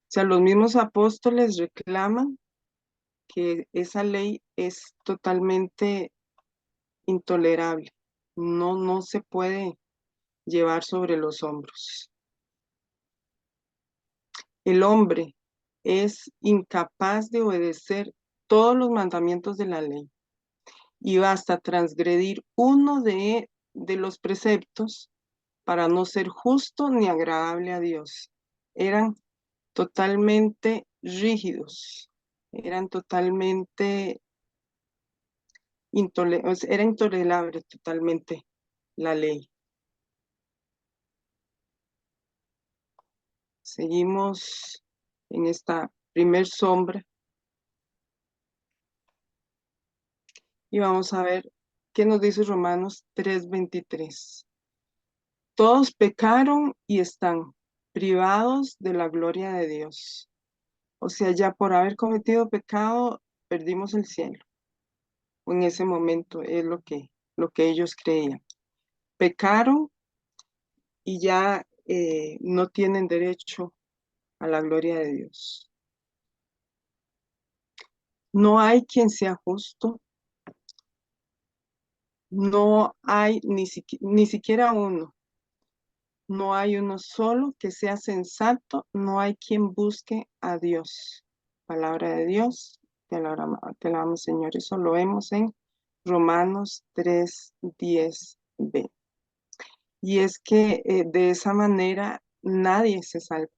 sea, los mismos apóstoles reclaman que esa ley es totalmente intolerable. No se puede llevar sobre los hombros. El hombre es incapaz de obedecer todos los mandamientos de la ley y basta transgredir uno de los preceptos para no ser justo ni agradable a Dios. Eran totalmente rígidos, eran totalmente era intolerable totalmente la ley. Seguimos en esta primer sombra y vamos a ver qué nos dice Romanos 3:23. Todos pecaron y están privados de la gloria de Dios. O sea, ya por haber cometido pecado, perdimos el cielo. En ese momento es lo que ellos creían. Pecaron y ya no tienen derecho a la gloria de Dios. No hay quien sea justo, no hay ni siquiera uno, no hay uno solo que sea sensato, no hay quien busque a Dios. Palabra de Dios, te alabamos Señor, eso lo vemos en Romanos 3:10b. Y es que de esa manera nadie se salva,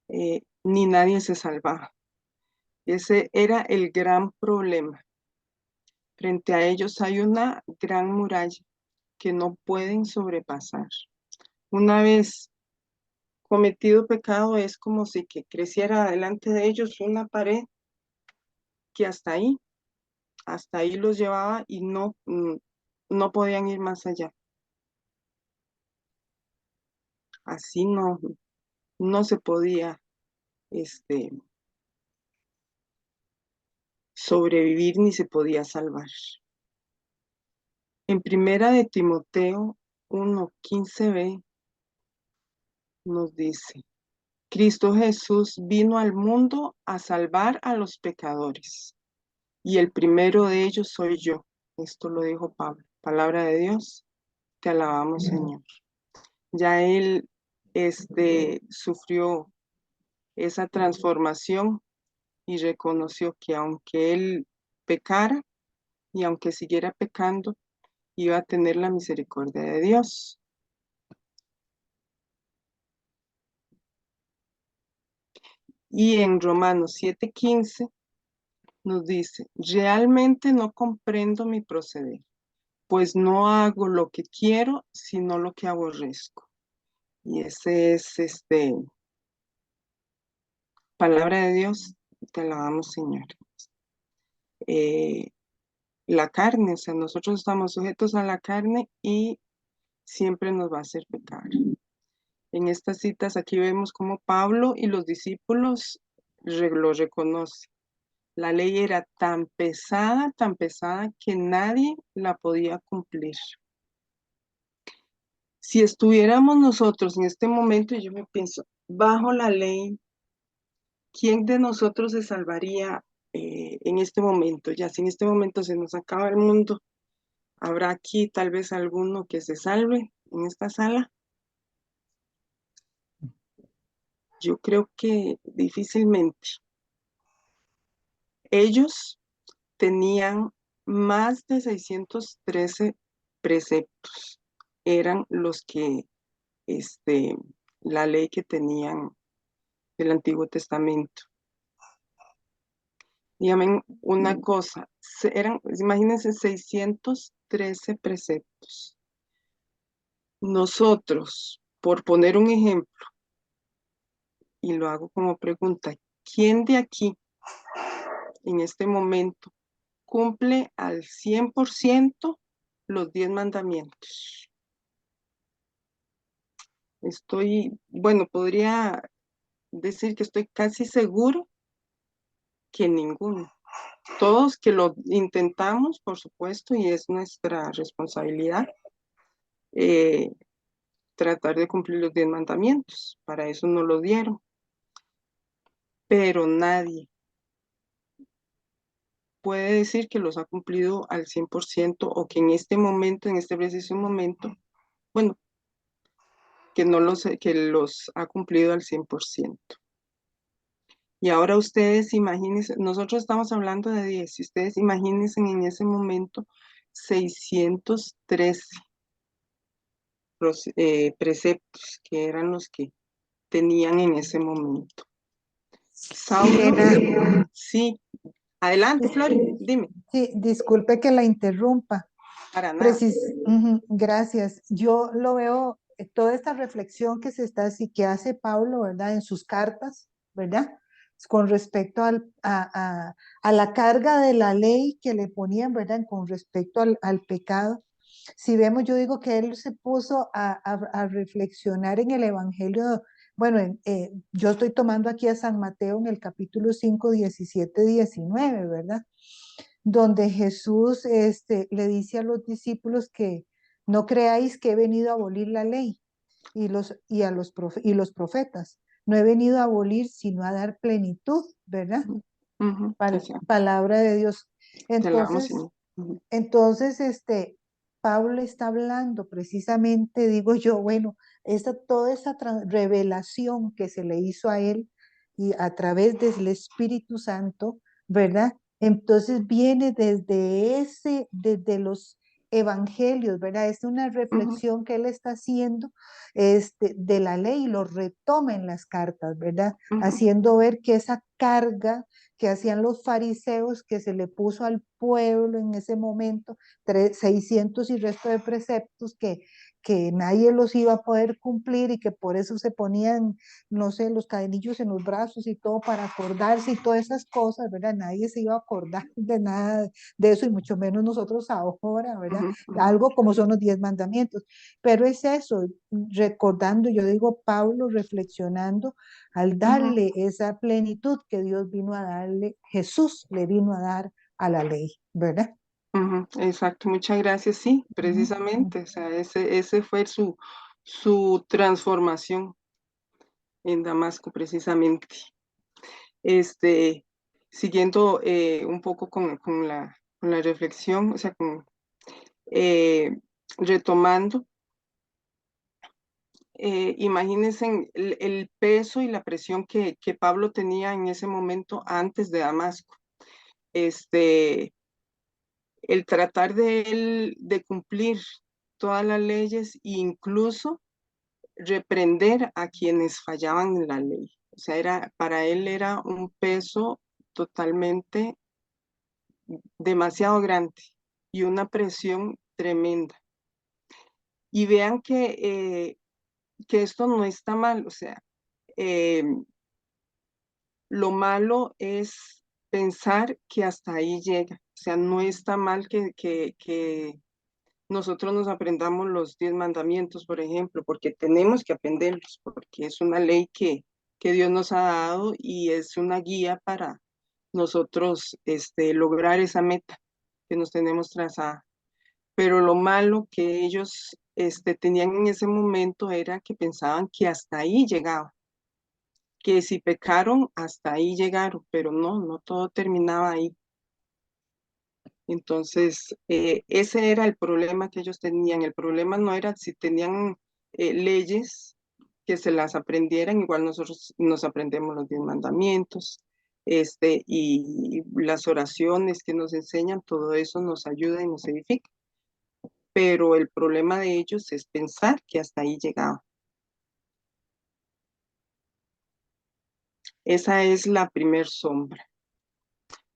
ni nadie se salvaba. Ese era el gran problema. Frente a ellos hay una gran muralla que no pueden sobrepasar. Una vez cometido pecado es como si que creciera delante de ellos una pared que hasta ahí los llevaba y no podían ir más allá. Así no se podía sobrevivir ni se podía salvar. En primera de Timoteo 1:15b nos dice: Cristo Jesús vino al mundo a salvar a los pecadores, y el primero de ellos soy yo. Esto lo dijo Pablo. Palabra de Dios, te alabamos, Señor. Ya él sufrió esa transformación y reconoció que aunque él pecara y aunque siguiera pecando, iba a tener la misericordia de Dios. Y en Romanos 7:15 nos dice: realmente no comprendo mi proceder, pues no hago lo que quiero, sino lo que aborrezco. Y ese es palabra de Dios, te alabamos, Señor. La carne, o sea, nosotros estamos sujetos a la carne y siempre nos va a hacer pecar. En estas citas aquí vemos cómo Pablo y los discípulos lo reconocen. La ley era tan pesada que nadie la podía cumplir. Si estuviéramos nosotros en este momento, yo me pienso, bajo la ley, ¿quién de nosotros se salvaría en este momento? Ya si en este momento se nos acaba el mundo, ¿habrá aquí tal vez alguno que se salve en esta sala? Yo creo que difícilmente. Ellos tenían más de 613 preceptos. Eran los que, la ley que tenían del Antiguo Testamento. Dígame una cosa, imagínense 613 preceptos. Nosotros, por poner un ejemplo, y lo hago como pregunta, ¿quién de aquí en este momento cumple al 100% los 10 mandamientos? Podría decir que estoy casi seguro que ninguno. Todos que lo intentamos, por supuesto, y es nuestra responsabilidad tratar de cumplir los 10 mandamientos. Para eso nos lo dieron. Pero nadie, puede decir que los ha cumplido al 100% o que en este momento, en este preciso momento, bueno, que los ha cumplido al 100%. Y ahora ustedes imagínense, nosotros estamos hablando de 10, y ustedes imagínense en ese momento 613 preceptos que eran los que tenían en ese momento. Saulo, Elena, sí, adelante, Flori, dime, sí, disculpe que la interrumpa. para nada. Gracias. Yo lo veo, toda esta reflexión que se está así, que hace Pablo, ¿verdad? En sus cartas, ¿verdad? Con respecto a la carga de la ley que le ponían, ¿verdad? Con respecto al pecado. Si vemos, yo digo que él se puso a reflexionar en el Evangelio. Bueno, yo estoy tomando aquí a San Mateo en el capítulo 5, 17, 19, ¿verdad? Donde Jesús le dice a los discípulos que no creáis que he venido a abolir la ley y los profetas. No he venido a abolir, sino a dar plenitud, ¿verdad? Exacto, Palabra de Dios. te la damos, Entonces, Señor. entonces, Pablo está hablando precisamente, digo yo, bueno, toda esa revelación que se le hizo a él y a través del Espíritu Santo, ¿verdad? Entonces viene desde los evangelios, ¿verdad? Es una reflexión que él está haciendo de la ley y lo retoma en las cartas, ¿verdad? Haciendo ver que esa carga que hacían los fariseos, que se le puso al pueblo en ese momento, 600 y resto de preceptos que nadie los iba a poder cumplir y que por eso se ponían, no sé, los cadenillos en los brazos y todo para acordarse y todas esas cosas, ¿verdad? Nadie se iba a acordar de nada de eso y mucho menos nosotros ahora, ¿verdad? Algo como son los 10 mandamientos. Pero es eso, recordando, yo digo, Pablo reflexionando al darle esa plenitud que Dios vino a darle, Jesús le vino a dar a la ley, ¿verdad? Exacto, muchas gracias. Sí, precisamente, o sea, ese fue su transformación en Damasco, precisamente. Este, siguiendo un poco con la reflexión, o sea, eh, retomando, imagínense el peso y la presión que Pablo tenía en ese momento antes de Damasco. El tratar de él de cumplir todas las leyes e incluso reprender a quienes fallaban en la ley. O sea, para él era un peso totalmente demasiado grande y una presión tremenda. Y vean que esto no está mal, o sea, eh, lo malo es pensar que hasta ahí llega. O sea, no está mal que nosotros nos aprendamos los 10 mandamientos, por ejemplo, porque tenemos que aprenderlos, porque es una ley que Dios nos ha dado y es una guía para nosotros lograr esa meta que nos tenemos trazada. Pero lo malo que ellos tenían en ese momento era que pensaban que hasta ahí llegaba, que si pecaron, hasta ahí llegaron, pero no todo terminaba ahí. Entonces, ese era el problema que ellos tenían. El problema no era si tenían leyes que se las aprendieran, igual nosotros nos aprendemos los 10 mandamientos, y las oraciones que nos enseñan, todo eso nos ayuda y nos edifica. Pero el problema de ellos es pensar que hasta ahí llegaba. Esa es la primer sombra.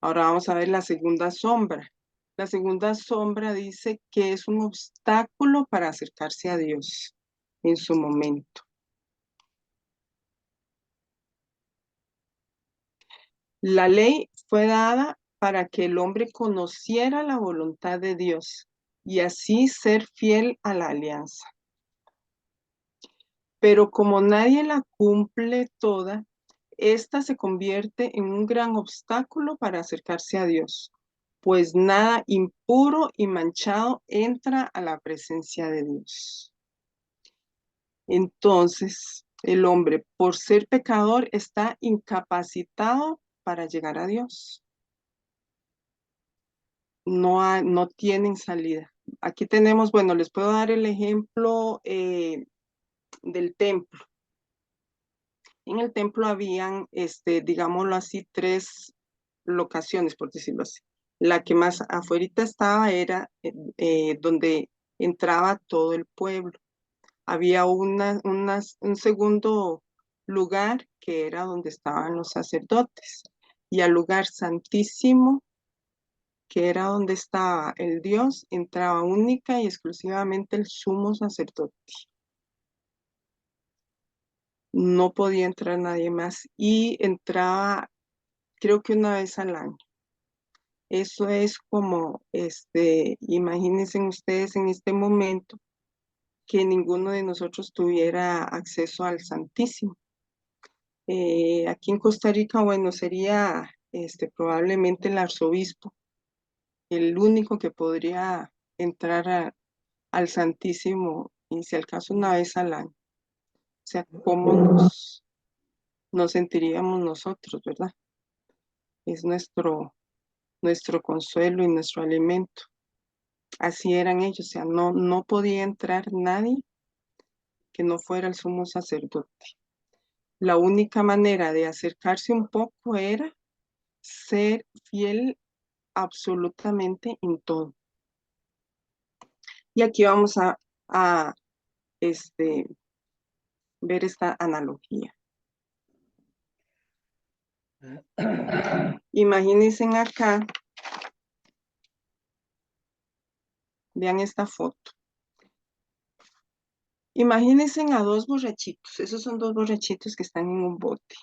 Ahora vamos a ver la segunda sombra. La segunda sombra dice que es un obstáculo para acercarse a Dios en su momento. La ley fue dada para que el hombre conociera la voluntad de Dios y así ser fiel a la alianza. Pero como nadie la cumple toda, esta se convierte en un gran obstáculo para acercarse a Dios, pues nada impuro y manchado entra a la presencia de Dios. Entonces, el hombre, por ser pecador, está incapacitado para llegar a Dios. no tienen salida. Aquí tenemos, bueno, les puedo dar el ejemplo del templo. En el templo habían, digámoslo así, 3 locaciones, por decirlo así. La que más afuerita estaba era donde entraba todo el pueblo. Había un segundo lugar que era donde estaban los sacerdotes, y al lugar santísimo, que era donde estaba el Dios, entraba única y exclusivamente el sumo sacerdote. No podía entrar nadie más y entraba, creo que una vez al año. Eso es como, imagínense ustedes en este momento que ninguno de nosotros tuviera acceso al Santísimo. Aquí en Costa Rica, bueno, sería probablemente el arzobispo, el único que podría entrar al Santísimo, y si al caso una vez al año. O sea, ¿cómo nos sentiríamos nosotros, verdad? Es nuestro consuelo y nuestro alimento. Así eran ellos, o sea, no podía entrar nadie que no fuera el sumo sacerdote. La única manera de acercarse un poco era ser fiel absolutamente en todo. Y aquí vamos a ver esta analogía. Imagínense acá, vean esta foto. Imagínense a 2 borrachitos, esos son 2 borrachitos que están en un bote.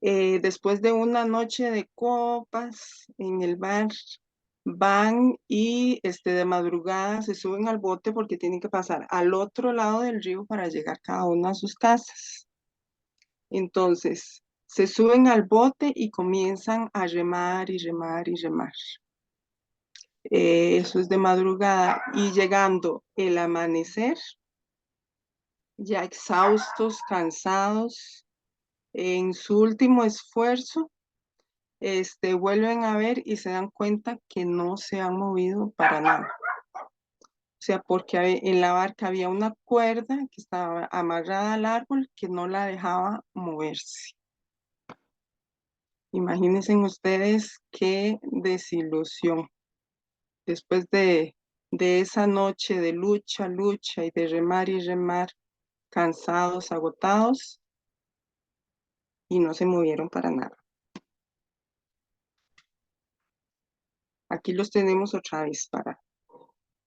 Después de una noche de copas en el bar, van y de madrugada se suben al bote porque tienen que pasar al otro lado del río para llegar cada uno a sus casas. Entonces, se suben al bote y comienzan a remar y remar y remar. Eso es de madrugada, y llegando el amanecer, ya exhaustos, cansados, en su último esfuerzo, vuelven a ver y se dan cuenta que no se han movido para nada. O sea, porque en la barca había una cuerda que estaba amarrada al árbol que no la dejaba moverse. Imagínense ustedes qué desilusión. Después de esa noche de lucha, lucha y de remar y remar, cansados, agotados, y no se movieron para nada. Aquí los tenemos otra vez para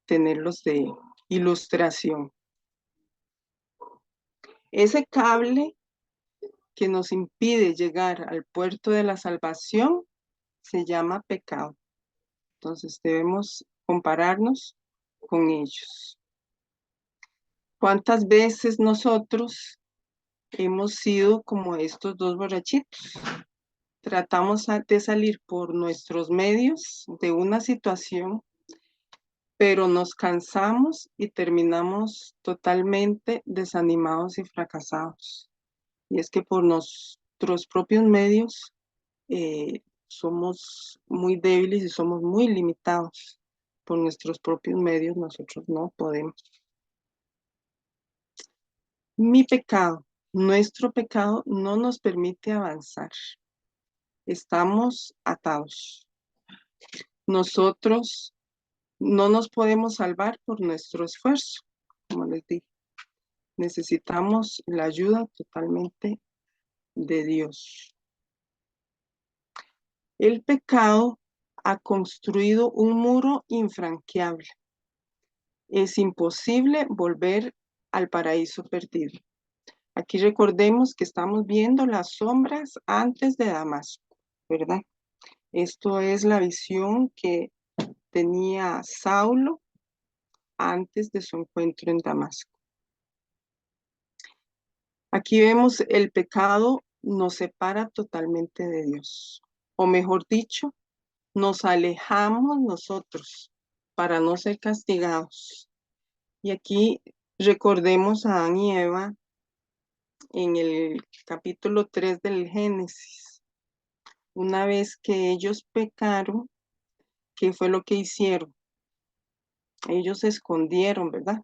tenerlos de ilustración. Ese cable que nos impide llegar al puerto de la salvación se llama pecado. Entonces debemos compararnos con ellos. ¿Cuántas veces nosotros hemos sido como estos 2 borrachitos? Tratamos de salir por nuestros medios de una situación, pero nos cansamos y terminamos totalmente desanimados y fracasados. Y es que por nuestros propios medios somos muy débiles y somos muy limitados. Por nuestros propios medios nosotros no podemos. Mi pecado, nuestro pecado no nos permite avanzar. Estamos atados. Nosotros no nos podemos salvar por nuestro esfuerzo, como les dije. Necesitamos la ayuda totalmente de Dios. El pecado ha construido un muro infranqueable. Es imposible volver al paraíso perdido. Aquí recordemos que estamos viendo las sombras antes de Damasco, ¿verdad? Esto es la visión que tenía Saulo antes de su encuentro en Damasco. Aquí vemos el pecado nos separa totalmente de Dios, o mejor dicho, nos alejamos nosotros para no ser castigados. Y aquí recordemos a Adán y Eva en el capítulo 3 del Génesis. Una vez que ellos pecaron, ¿qué fue lo que hicieron? Ellos se escondieron, ¿verdad?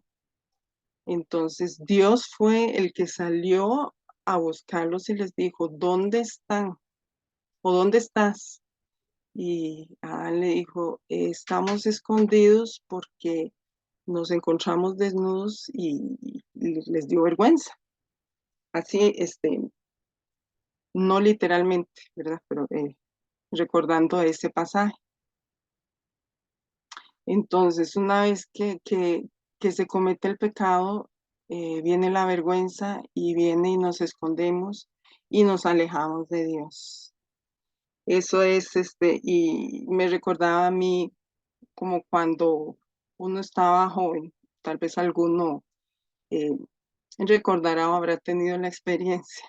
Entonces Dios fue el que salió a buscarlos y les dijo, ¿dónde están? ¿O dónde estás? Y Adán le dijo, estamos escondidos porque nos encontramos desnudos y les dio vergüenza. Así, no literalmente, ¿verdad? Pero recordando ese pasaje. Entonces, una vez que se comete el pecado, viene la vergüenza y viene y nos escondemos y nos alejamos de Dios. Eso es, y me recordaba a mí como cuando uno estaba joven, tal vez alguno eh, recordará o habrá tenido la experiencia.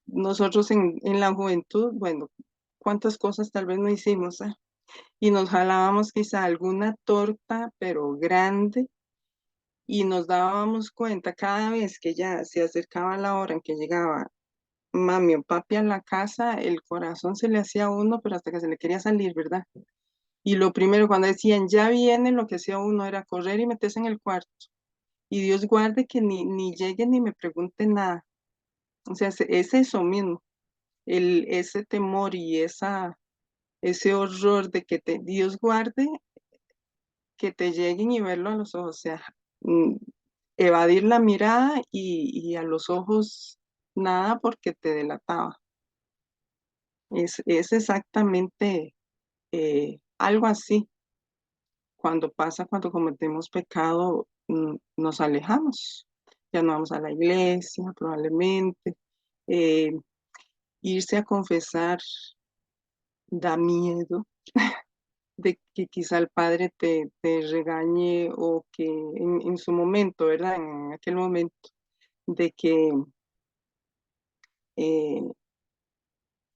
Nosotros en la juventud, bueno, cuántas cosas tal vez no hicimos, ¿eh? Y nos jalábamos quizá alguna torta, pero grande, y nos dábamos cuenta cada vez que ya se acercaba la hora en que llegaba mami o papi a la casa, el corazón se le hacía a uno, pero hasta que se le quería salir, ¿verdad? Y lo primero, cuando decían, ya viene, lo que hacía uno era correr y meterse en el cuarto. Y Dios guarde que ni llegue ni me pregunte nada. O sea, es eso mismo, ese temor y ese horror de que Dios guarde que te lleguen y verlo a los ojos. O sea, mm, evadir la mirada y a los ojos nada porque te delataba. Es exactamente algo así. Cuando cometemos pecado, nos alejamos. Ya no vamos a la iglesia, probablemente. Eh, Irse a confesar da miedo de que quizá el padre te regañe o que en su momento, ¿verdad? En aquel momento, de que eh,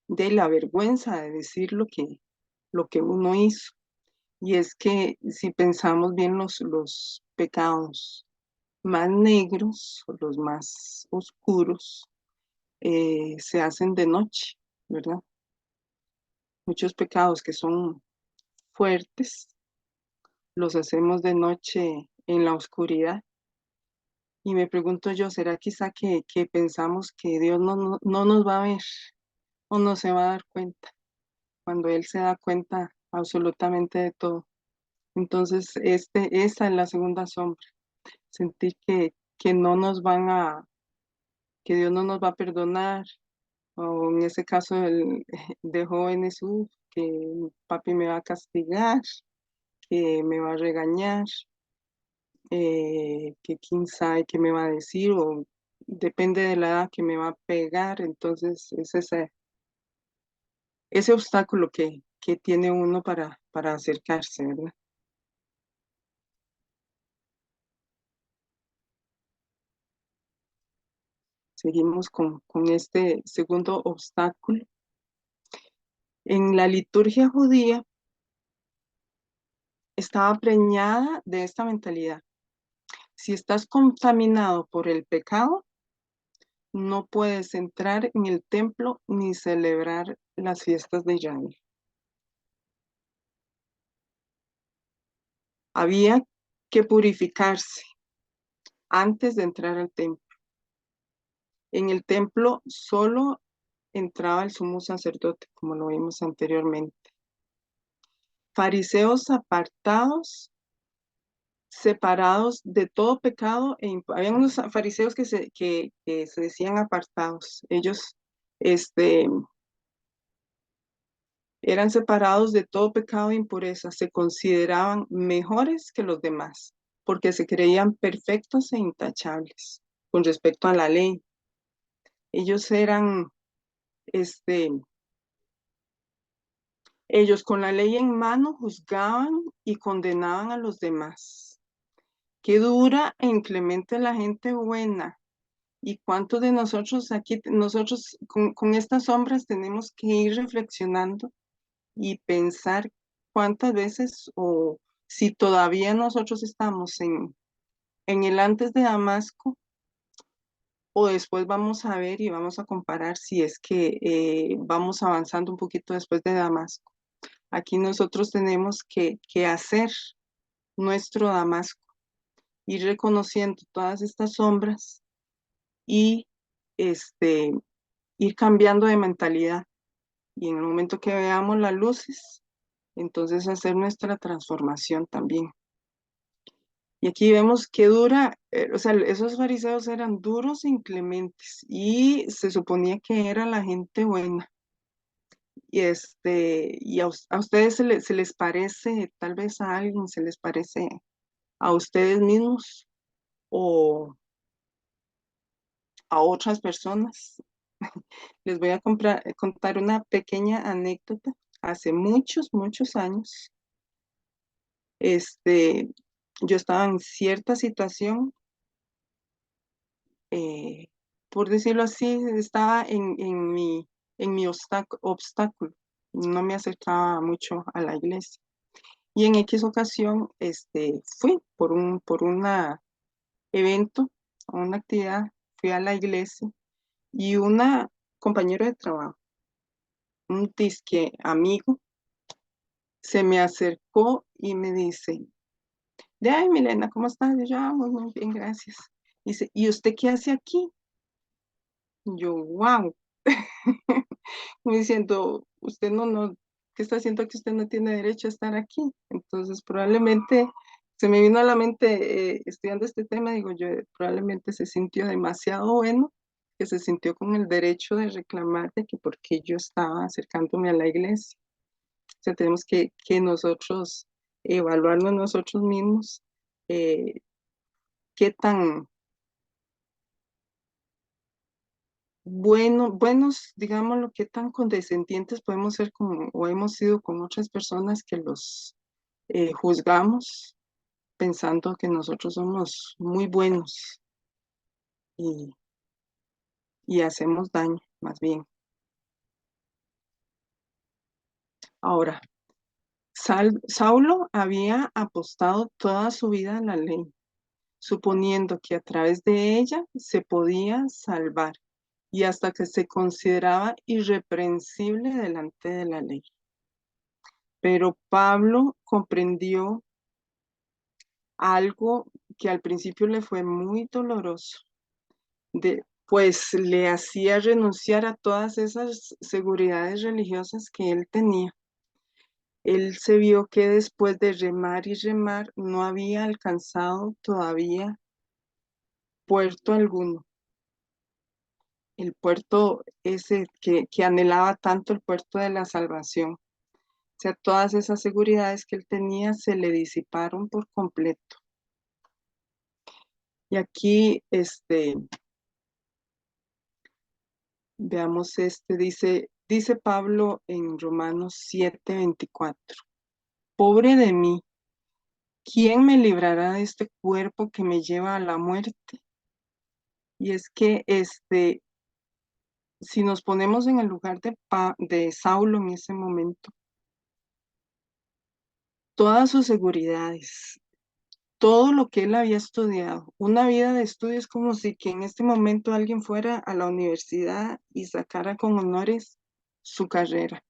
de la vergüenza de decir lo que uno hizo. Y es que si pensamos bien los pecados más negros, o los más oscuros, se hacen de noche, ¿verdad? Muchos pecados que son fuertes, los hacemos de noche en la oscuridad. Y me pregunto yo, ¿será quizá que pensamos que Dios no nos va a ver o no se va a dar cuenta cuando Él se da cuenta absolutamente de todo? Entonces, esa es la segunda sombra, sentir que no nos van que Dios no nos va a perdonar, o en ese caso de jóvenes, que papi me va a castigar, que me va a regañar, que quién sabe qué me va a decir, o depende de la edad que me va a pegar. Entonces es ese obstáculo que tiene uno para acercarse, ¿verdad? Seguimos con este segundo obstáculo. En la liturgia judía estaba preñada de esta mentalidad. Si estás contaminado por el pecado, no puedes entrar en el templo ni celebrar las fiestas de Israel. Había que purificarse antes de entrar al templo. En el templo solo entraba el sumo sacerdote, como lo vimos anteriormente. Fariseos apartados, separados de todo pecado. Había unos fariseos que se decían apartados. Ellos eran separados de todo pecado e impureza. Se consideraban mejores que los demás porque se creían perfectos e intachables con respecto a la ley. Ellos eran, este, ellos con la ley en mano juzgaban y condenaban a los demás. Qué dura e inclemente la gente buena. ¿Y cuántos de nosotros aquí, nosotros con estas sombras tenemos que ir reflexionando y pensar cuántas veces o si todavía nosotros estamos en el antes de Damasco o después vamos a ver y vamos a comparar si es que vamos avanzando un poquito después de Damasco? Aquí nosotros tenemos que hacer nuestro Damasco, ir reconociendo todas estas sombras y ir cambiando de mentalidad. Y en el momento que veamos las luces, entonces hacer nuestra transformación también. Y aquí vemos que dura, o sea, esos fariseos eran duros e inclementes y se suponía que era la gente buena. Y a ustedes se les parece, tal vez a alguien se les parece a ustedes mismos o a otras personas. Les voy a contar una pequeña anécdota. Hace muchos, muchos años, yo estaba en cierta situación, eh, por decirlo así, estaba en mi obstáculo. No me acercaba mucho a la iglesia. Y en X ocasión, fui por un evento, a una actividad, fui a la iglesia y una compañero de trabajo, un disque amigo, se me acercó y me dice, ay, Milena, ¿cómo estás? Y yo, muy bien, gracias. Dice, ¿y usted qué hace aquí? Y yo, wow. Me diciendo, usted ¿qué está haciendo que usted no tiene derecho a estar aquí? Entonces, probablemente se me vino a la mente, estudiando este tema, digo yo, probablemente se sintió demasiado bueno, que se sintió con el derecho de reclamar de que por qué yo estaba acercándome a la iglesia. O sea, tenemos que nosotros evaluarnos nosotros mismos, qué tan buenos, digámoslo, qué tan condescendientes podemos ser o hemos sido con otras personas que los juzgamos pensando que nosotros somos muy buenos y, y hacemos daño, más bien. Ahora, Saulo había apostado toda su vida a la ley, suponiendo que a través de ella se podía salvar y hasta que se consideraba irreprensible delante de la ley. Pero Pablo comprendió algo que al principio le fue muy doloroso, pues le hacía renunciar a todas esas seguridades religiosas que él tenía. Él se vio que después de remar y remar no había alcanzado todavía puerto alguno. El puerto ese que anhelaba tanto, el puerto de la salvación. O sea, todas esas seguridades que él tenía se le disiparon por completo. Y aquí, veamos dice Pablo en Romanos 7:24. Pobre de mí, ¿quién me librará de este cuerpo que me lleva a la muerte? Y es que, si nos ponemos en el lugar de Saulo en ese momento, todas sus seguridades, todo lo que él había estudiado, una vida de estudio es como si que en este momento alguien fuera a la universidad y sacara con honores su carrera.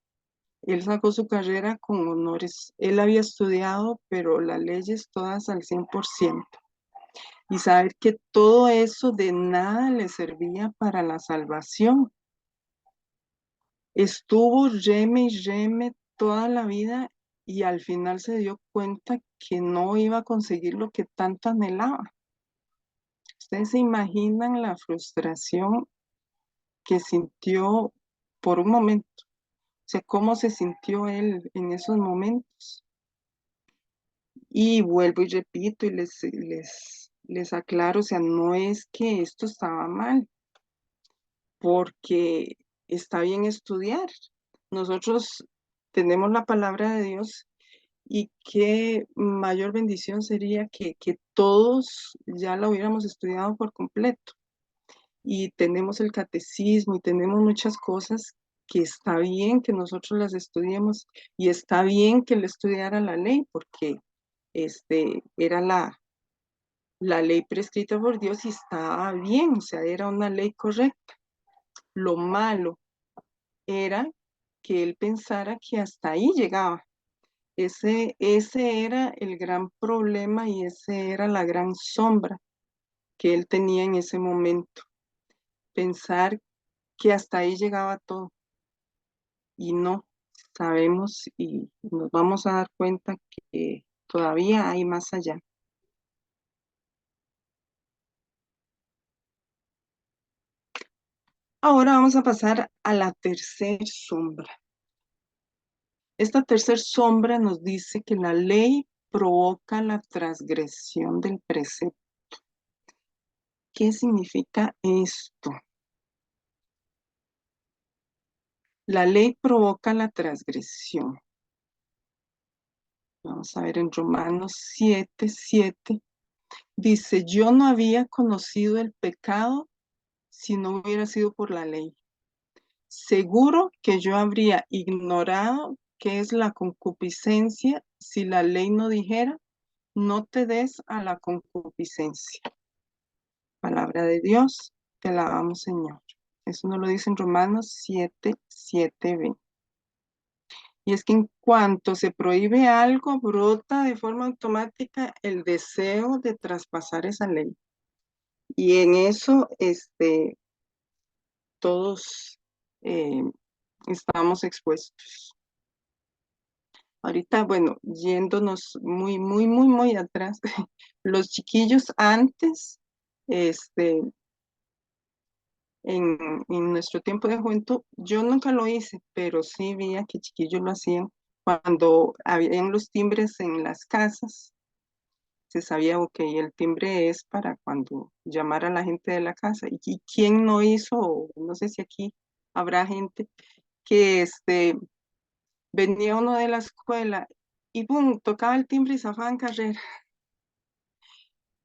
Él sacó su carrera con honores. Él había estudiado, pero las leyes todas al 100%. Y saber que todo eso de nada le servía para la salvación. Estuvo reme y reme toda la vida y al final se dio cuenta que no iba a conseguir lo que tanto anhelaba. Ustedes se imaginan la frustración que sintió por un momento. O sea, cómo se sintió él en esos momentos. Y vuelvo y repito y les aclaro, o sea, no es que esto estaba mal, porque está bien estudiar. Nosotros tenemos la palabra de Dios y qué mayor bendición sería que todos ya la hubiéramos estudiado por completo. Y tenemos el catecismo y tenemos muchas cosas que está bien que nosotros las estudiemos y está bien que le estudiara la ley porque era la ley prescrita por Dios y estaba bien, o sea, era una ley correcta. Lo malo era que él pensara que hasta ahí llegaba, Ese era el gran problema y ese era la gran sombra que él tenía en ese momento. Pensar que hasta ahí llegaba todo y no sabemos y nos vamos a dar cuenta que todavía hay más allá. Ahora vamos a pasar a la tercera sombra. Esta tercera sombra nos dice que la ley provoca la transgresión del precepto. ¿Qué significa esto? La ley provoca la transgresión. Vamos a ver en Romanos 7:7. Dice, yo no había conocido el pecado si no hubiera sido por la ley. Seguro que yo habría ignorado qué es la concupiscencia si la ley no dijera, no te des a la concupiscencia. Palabra de Dios, te alabamos, Señor. Eso nos lo dice en Romanos 7:7b. Y es que en cuanto se prohíbe algo, brota de forma automática el deseo de traspasar esa ley. Y en eso, todos eh, estamos expuestos. Ahorita, bueno, yéndonos muy, muy, muy, muy atrás, los chiquillos antes, este, en nuestro tiempo de juventud, yo nunca lo hice, pero sí vi que chiquillos lo hacían cuando habían los timbres en las casas. Se sabía, ok, el timbre es para cuando llamar a la gente de la casa. ¿Y quién no hizo? No sé si aquí habrá gente que venía uno de la escuela y ¡pum! Tocaba el timbre y zafaba en carrera.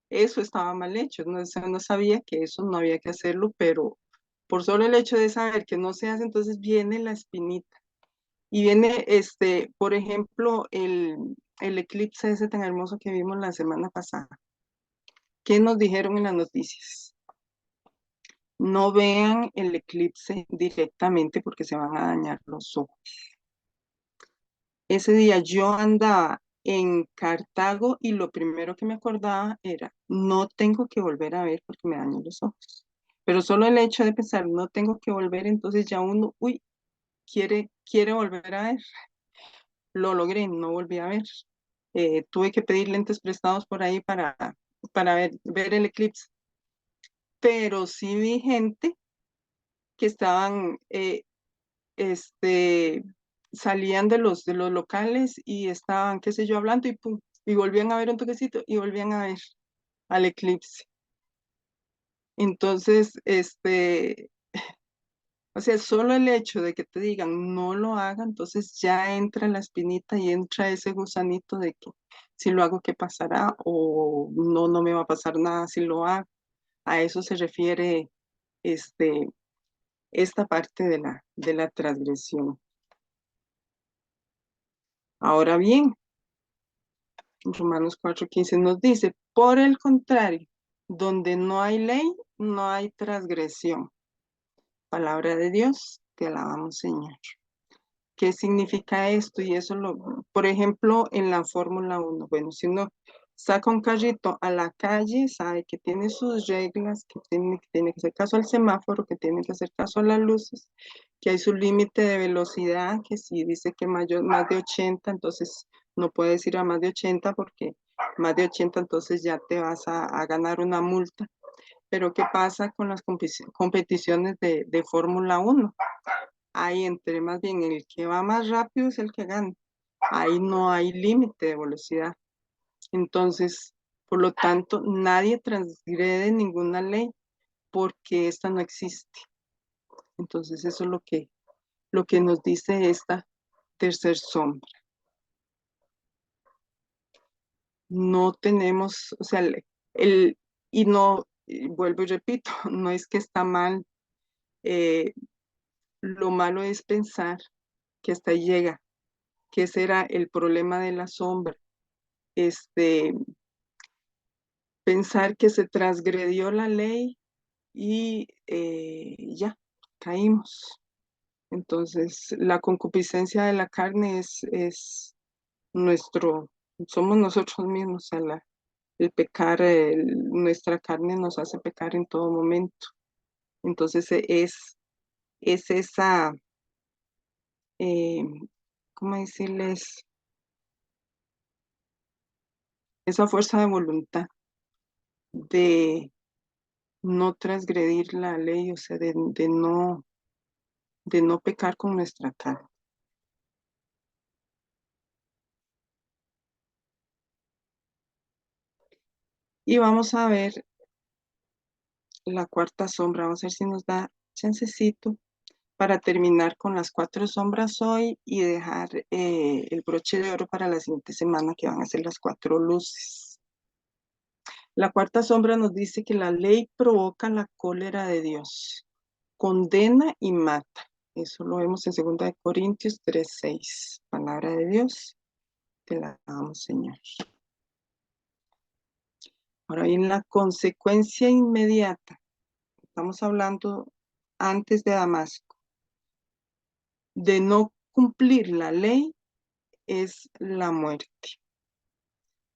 Eso estaba mal hecho, no, no sabía que eso no había que hacerlo, pero por solo el hecho de saber que no se hace, entonces viene la espinita. Y viene, por ejemplo, el eclipse ese tan hermoso que vimos la semana pasada. ¿Qué nos dijeron en las noticias? No vean el eclipse directamente porque se van a dañar los ojos. Ese día yo andaba en Cartago y lo primero que me acordaba era, no tengo que volver a ver porque me dañan los ojos. Pero solo el hecho de pensar, no tengo que volver, entonces ya uno, uy, quiere volver a ver. Lo logré, no volví a ver. Tuve que pedir lentes prestados por ahí para ver el eclipse. Pero sí vi gente que estaban, salían de los locales y estaban, qué sé yo, hablando y pum, y volvían a ver un toquecito y volvían a ver al eclipse. Entonces, o sea, solo el hecho de que te digan no lo hagan, entonces ya entra la espinita y entra ese gusanito de que si lo hago, ¿qué pasará? O no, no me va a pasar nada si lo hago. A eso se refiere este, esta parte de la transgresión. Ahora bien, Romanos 4:15 nos dice, por el contrario, donde no hay ley, no hay transgresión. Palabra de Dios, te alabamos, Señor. ¿Qué significa esto? Y eso por ejemplo, en la Fórmula 1. Bueno, si uno saca un carrito a la calle, sabe que tiene sus reglas, que tiene que hacer caso al semáforo, que tiene que hacer caso a las luces, que hay su límite de velocidad, que si dice que más de 80, entonces no puedes ir a más de 80 porque más de 80 entonces ya te vas a ganar una multa. Pero ¿qué pasa con las competiciones de Fórmula 1? Ahí entre más bien el que va más rápido es el que gana. Ahí no hay límite de velocidad. Entonces, por lo tanto, nadie transgrede ninguna ley porque esta no existe. Entonces, eso es lo que nos dice esta tercer sombra. No tenemos, o sea, y no, vuelvo y repito, no es que está mal, lo malo es pensar que hasta ahí llega, que ese era el problema de la sombra. Este, Pensar que se transgredió la ley y ya, caímos. Entonces, la concupiscencia de la carne es somos nosotros mismos, o sea, el pecar, nuestra carne nos hace pecar en todo momento. Entonces es esa, eh, ¿cómo decirles? Esa fuerza de voluntad de no transgredir la ley, o sea, de no pecar con nuestra carne. Y vamos a ver la cuarta sombra, vamos a ver si nos da chancecito para terminar con las 4 sombras hoy y dejar el broche de oro para la siguiente semana, que van a ser las 4 luces. La cuarta sombra nos dice que la ley provoca la cólera de Dios, condena y mata. Eso lo vemos en 2 Corintios 3:6. Palabra de Dios, te la damos, Señor. Ahora bien, la consecuencia inmediata. Estamos hablando antes de Damasco. De no cumplir la ley es la muerte.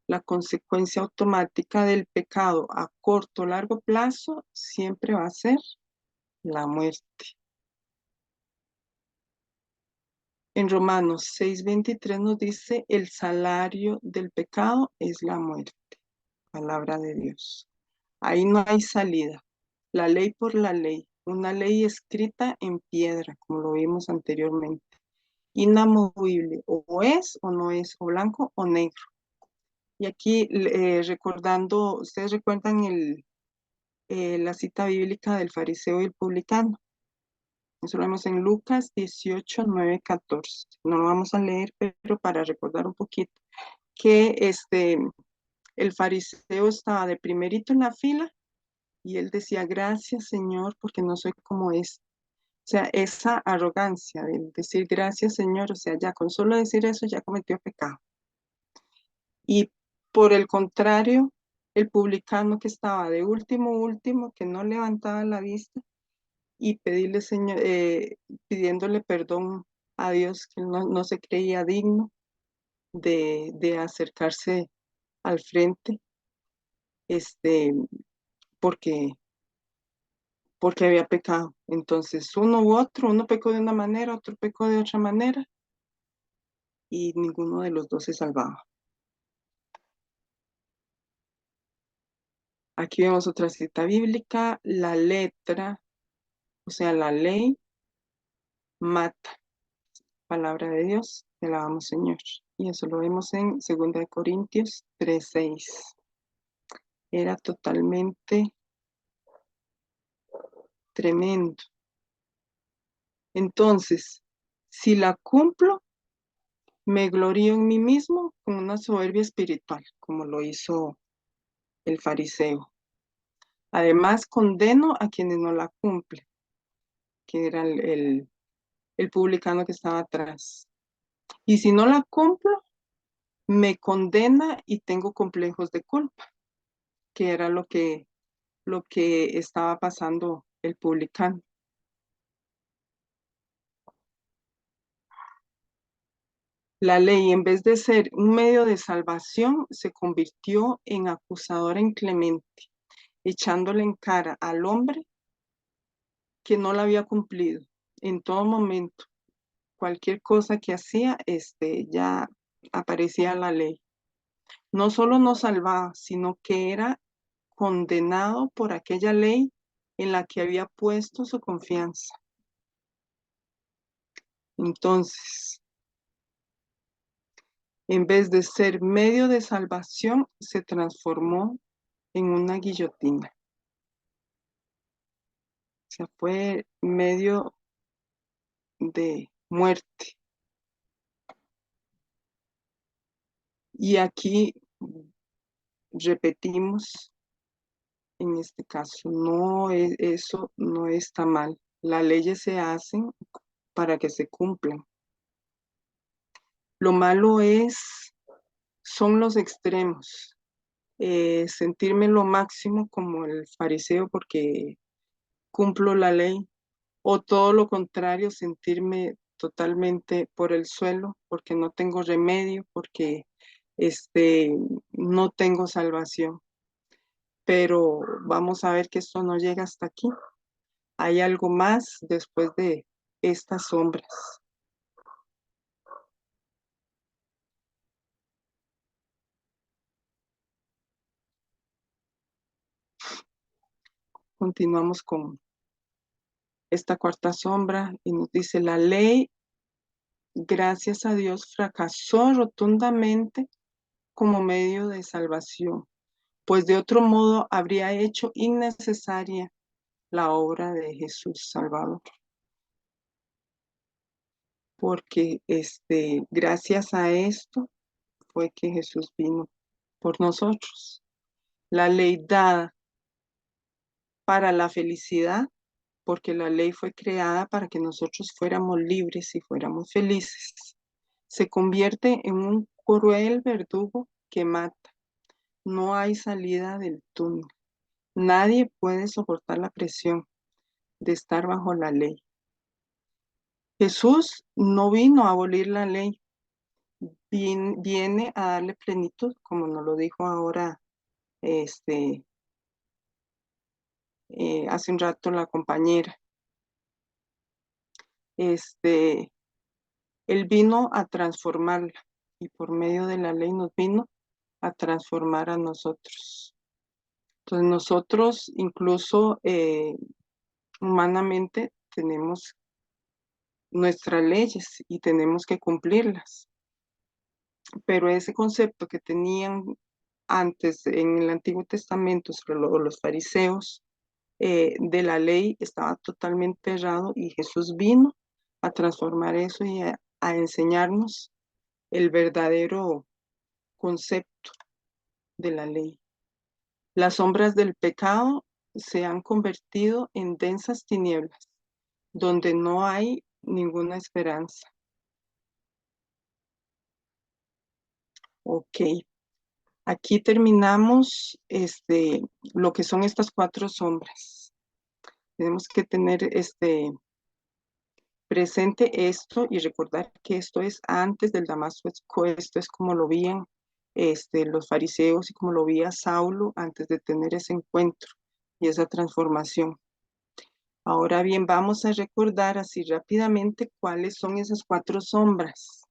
La consecuencia automática del pecado a corto o largo plazo siempre va a ser la muerte. En Romanos 6:23 nos dice, el salario del pecado es la muerte. Palabra de Dios. Ahí no hay salida. La ley por la ley. Una ley escrita en piedra, como lo vimos anteriormente. Inamovible. O es o no es, o blanco o negro. Y aquí recordando, ustedes recuerdan la cita bíblica del fariseo y el publicano. Eso lo vemos en Lucas 18:9-14. No lo vamos a leer, pero para recordar un poquito que el fariseo estaba de primerito en la fila y él decía, gracias Señor, porque no soy como este. O sea, esa arrogancia de decir gracias Señor, o sea, ya con solo decir eso ya cometió pecado. Y por el contrario, el publicano que estaba de último, que no levantaba la vista y pidiéndole perdón a Dios, que no se creía digno de acercarse al frente, este, porque, porque había pecado. Entonces, uno u otro, uno pecó de una manera, otro pecó de otra manera, y ninguno de los dos se salvaba. Aquí vemos otra cita bíblica, la letra, o sea, la ley mata. Palabra de Dios, te alabamos, Señor. Y eso lo vemos en 2 Corintios 3:6. Era totalmente tremendo. Entonces, si la cumplo, me glorío en mí mismo con una soberbia espiritual, como lo hizo el fariseo. Además, condeno a quienes no la cumplen, que era el publicano que estaba atrás. Y si no la cumplo, me condena y tengo complejos de culpa, que era lo que estaba pasando el publicano. La ley, en vez de ser un medio de salvación, se convirtió en acusadora inclemente, echándole en cara al hombre que no la había cumplido en todo momento. Cualquier cosa que hacía, ya aparecía la ley. No solo no salvaba, sino que era condenado por aquella ley en la que había puesto su confianza. Entonces, en vez de ser medio de salvación, se transformó en una guillotina. O sea, fue medio de muerte. Y aquí repetimos, en este caso, eso no está mal. Las leyes se hacen para que se cumplan. Lo malo son los extremos. Sentirme lo máximo como el fariseo porque cumplo la ley, o todo lo contrario, sentirme totalmente por el suelo, porque no tengo remedio, porque no tengo salvación. Pero vamos a ver que esto no llega hasta aquí. Hay algo más después de estas sombras. Continuamos con esta cuarta sombra y nos dice: la ley, gracias a Dios, fracasó rotundamente como medio de salvación, pues de otro modo habría hecho innecesaria la obra de Jesús Salvador. Porque gracias a esto fue que Jesús vino por nosotros. La ley dada para la felicidad, porque la ley fue creada para que nosotros fuéramos libres y fuéramos felices, se convierte en un cruel verdugo que mata. No hay salida del túnel. Nadie puede soportar la presión de estar bajo la ley. Jesús no vino a abolir la ley, viene a darle plenitud, como nos lo dijo ahora hace un rato la compañera. Él vino a transformarla y por medio de la ley nos vino a transformar a nosotros. Entonces nosotros incluso humanamente tenemos nuestras leyes y tenemos que cumplirlas. Pero ese concepto que tenían antes en el Antiguo Testamento sobre los fariseos de la ley estaba totalmente errado y Jesús vino a transformar eso y a enseñarnos el verdadero concepto de la ley. Las sombras del pecado se han convertido en densas tinieblas, donde no hay ninguna esperanza. Ok, aquí terminamos lo que son estas cuatro sombras. Tenemos que tener presente esto y recordar que esto es antes del Damasco, esto es como lo veían los fariseos y como lo veía Saulo antes de tener ese encuentro y esa transformación. Ahora bien, vamos a recordar así rápidamente cuáles son esas cuatro sombras.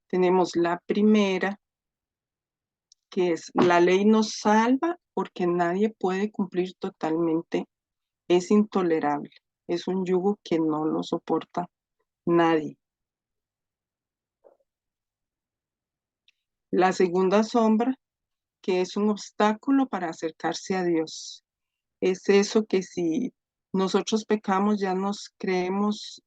Tenemos la primera, que es: la ley nos salva porque nadie puede cumplir totalmente. Es intolerable. Es un yugo que no lo soporta nadie. La segunda sombra, que es un obstáculo para acercarse a Dios. Es eso que si nosotros pecamos ya nos creemos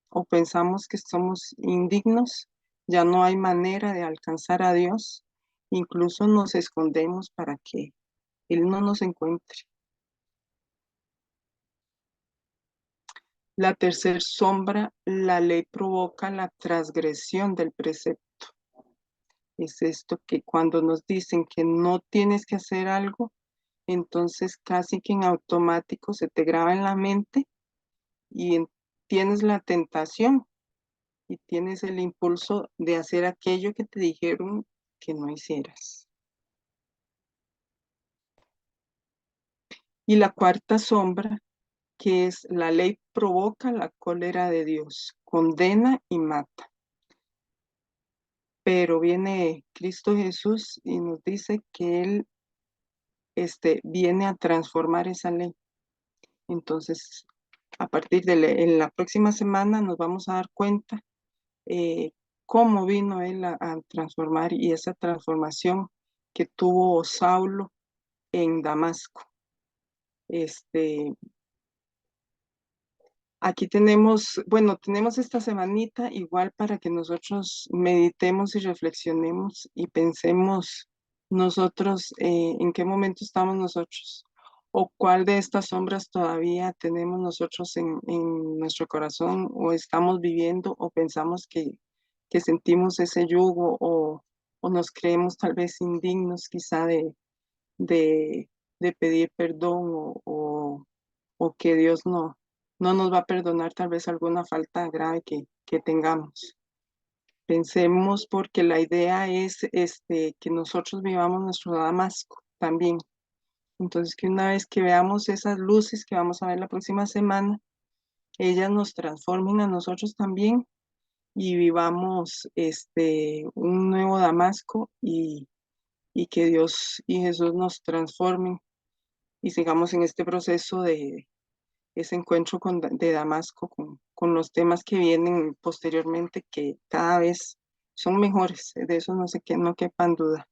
o pensamos que somos indignos, ya no hay manera de alcanzar a Dios, incluso nos escondemos para que Él no nos encuentre. La tercera sombra, la ley provoca la transgresión del precepto. Es esto que cuando nos dicen que no tienes que hacer algo, entonces casi que en automático se te graba en la mente y tienes la tentación y tienes el impulso de hacer aquello que te dijeron que no hicieras. Y la cuarta sombra, que es: la ley provoca la cólera de Dios, condena y mata. Pero viene Cristo Jesús y nos dice que Él viene a transformar esa ley. Entonces, a partir de en la próxima semana nos vamos a dar cuenta cómo vino Él a transformar y esa transformación que tuvo Saulo en Damasco. Aquí tenemos, bueno, tenemos esta semanita igual para que nosotros meditemos y reflexionemos y pensemos nosotros en qué momento estamos nosotros o cuál de estas sombras todavía tenemos nosotros en nuestro corazón o estamos viviendo o pensamos que sentimos ese yugo o nos creemos tal vez indignos quizá de pedir perdón o que Dios no no nos va a perdonar tal vez alguna falta grave que tengamos. Pensemos porque la idea es que nosotros vivamos nuestro Damasco también. Entonces que una vez que veamos esas luces que vamos a ver la próxima semana, ellas nos transformen a nosotros también y vivamos un nuevo Damasco y que Dios y Jesús nos transformen y sigamos en este proceso de ese encuentro de Damasco con los temas que vienen posteriormente, que cada vez son mejores, de eso no sé qué, no quepan duda.